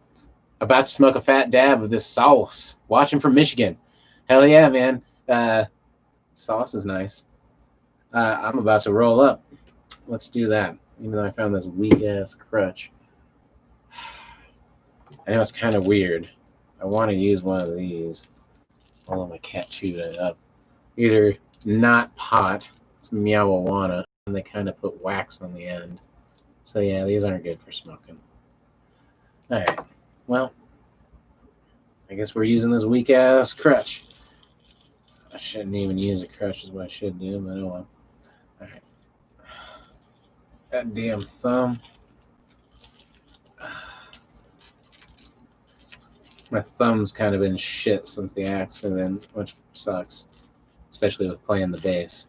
about to smoke a fat dab of this sauce. Watching from Michigan. Hell yeah, man. Sauce is nice. I'm about to roll up. Let's do that. Even though I found this weak ass crutch. I know it's kind of weird. I want to use one of these. Although my cat chewed it up. These are not pot. It's Meowawana. And they kind of put wax on the end. So yeah, these aren't good for smoking. Alright. Well, I guess we're using this weak ass crutch. I shouldn't even use a crutch is what I should do, but oh well. Alright. That damn thumb. My thumb's kind of been shit since the accident, which sucks. Especially with playing the bass.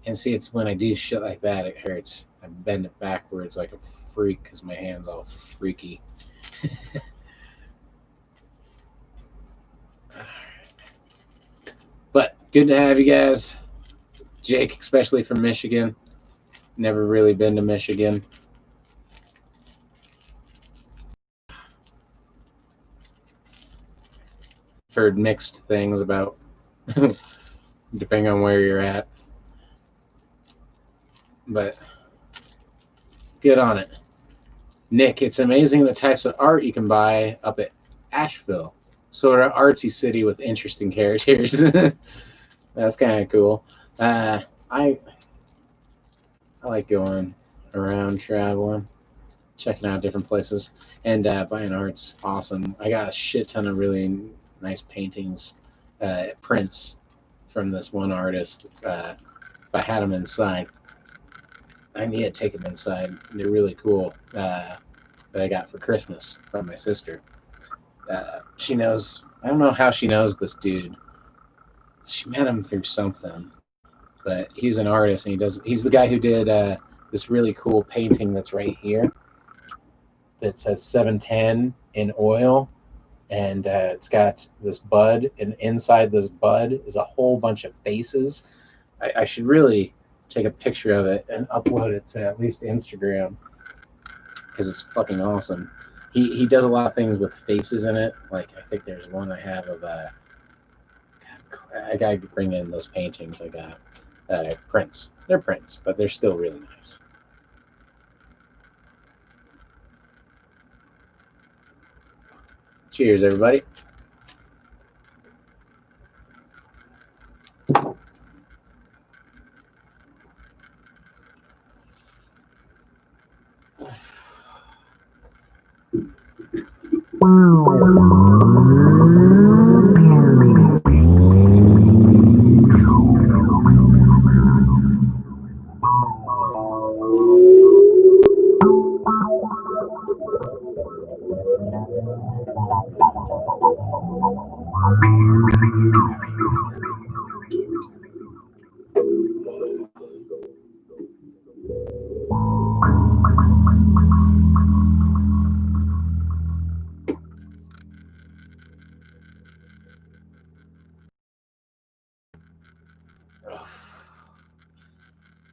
And see, it's when I do shit like that, it hurts. I bend it backwards like a freak because my hand's all freaky. But good to have you guys. Jake, especially from Michigan. Never really been to Michigan. Heard mixed things about depending on where you're at. But good on it. Nick, it's amazing the types of art you can buy up at Asheville. Sort of artsy city with interesting characters. That's kind of cool. I like going around traveling, checking out different places, and buying art's awesome. I got a shit ton of really nice paintings, prints from this one artist. If I had them inside, I need to take them inside. They're really cool. That I got for Christmas from my sister. She knows. I don't know how she knows this dude. She met him through something, but he's an artist, and he's the guy who did this really cool painting that's right here that says 710 in oil, and it's got this bud, and inside this bud is a whole bunch of faces. I should really take a picture of it and upload it to at least Instagram because it's fucking awesome. He does a lot of things with faces in it. Like I think there's one I have of I gotta bring in those paintings I got. Prints. They're prints, but they're still really nice. Cheers, everybody.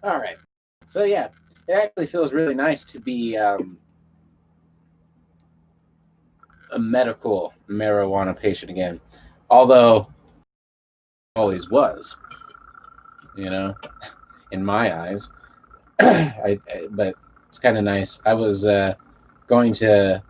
All right. So yeah, it actually feels really nice to be a medical marijuana patient again. Although always was, you know, in my eyes. But it's kind of nice. I was going to.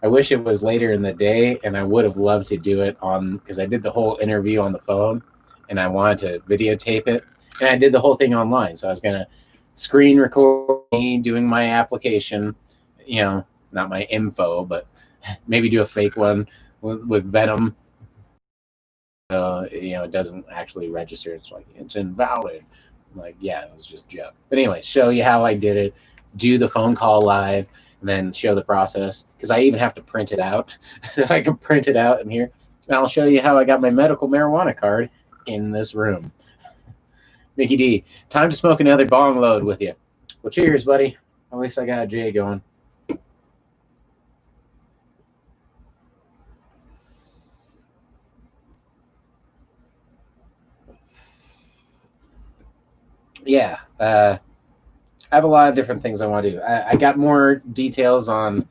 I wish it was later in the day, and I would have loved to do it on because I did the whole interview on the phone, and I wanted to videotape it, and I did the whole thing online. So I was gonna screen record me doing my application, you know, not my info, but maybe do a fake one with Venom. You know, it doesn't actually register. It's like it's invalid. I'm like, yeah, it was just a joke. But anyway, show you how I did it. Do the phone call live, and then show the process because I even have to print it out. I can print it out in here, and I'll show you how I got my medical marijuana card in this room. Mickey D, time to smoke another bong load with you. Well, cheers, buddy. At least I got Jay going. Yeah, I have a lot of different things I want to do. I got more details on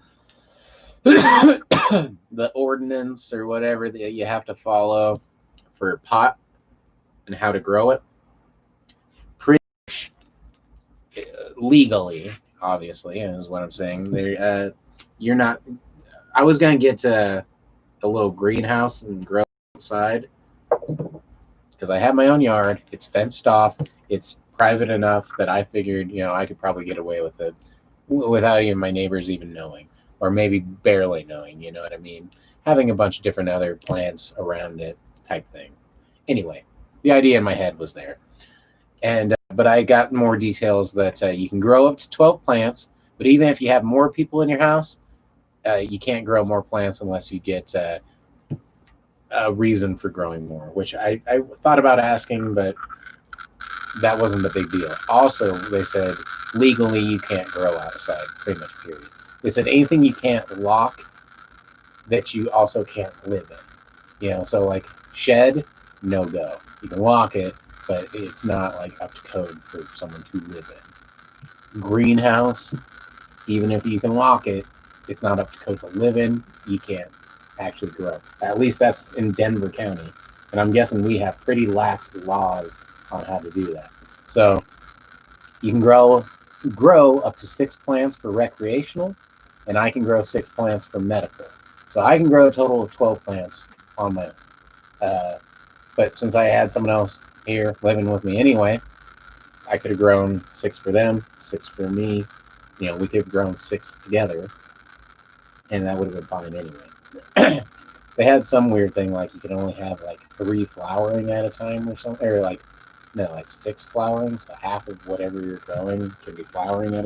the ordinance or whatever that you have to follow for pot and how to grow it. legally, obviously, is what I'm saying. You're not. I was gonna get a little greenhouse and grow outside because I have my own yard. It's fenced off. It's private enough that I figured, I could probably get away with it without even my neighbors even knowing, or maybe barely knowing. You know what I mean? Having a bunch of different other plants around it, type thing. Anyway, the idea in my head was there, and but I got more details that you can grow up to 12 plants. But even if you have more people in your house, you can't grow more plants unless you get a reason for growing more, which I thought about asking, but that wasn't the big deal. Also, they said legally you can't grow outside, pretty much, period. They said anything you can't lock that you also can't live in. So like shed, no go. You can lock it, but it's not like up to code for someone to live in. Greenhouse, even if you can lock it, it's not up to code to live in. You can't actually grow. At least that's in Denver County. And I'm guessing we have pretty lax laws on how to do that. So you can grow up to 6 plants for recreational, and I can grow 6 plants for medical. So I can grow a total of 12 plants on my own. But since I had someone else here living with me anyway, I could have grown 6 for them, 6 for me. We could have grown 6 together, and that would have been fine anyway. They had some weird thing like you can only have like 3 flowering at a time or something, or like 6 flowering, so half of whatever you're growing can be flowering at a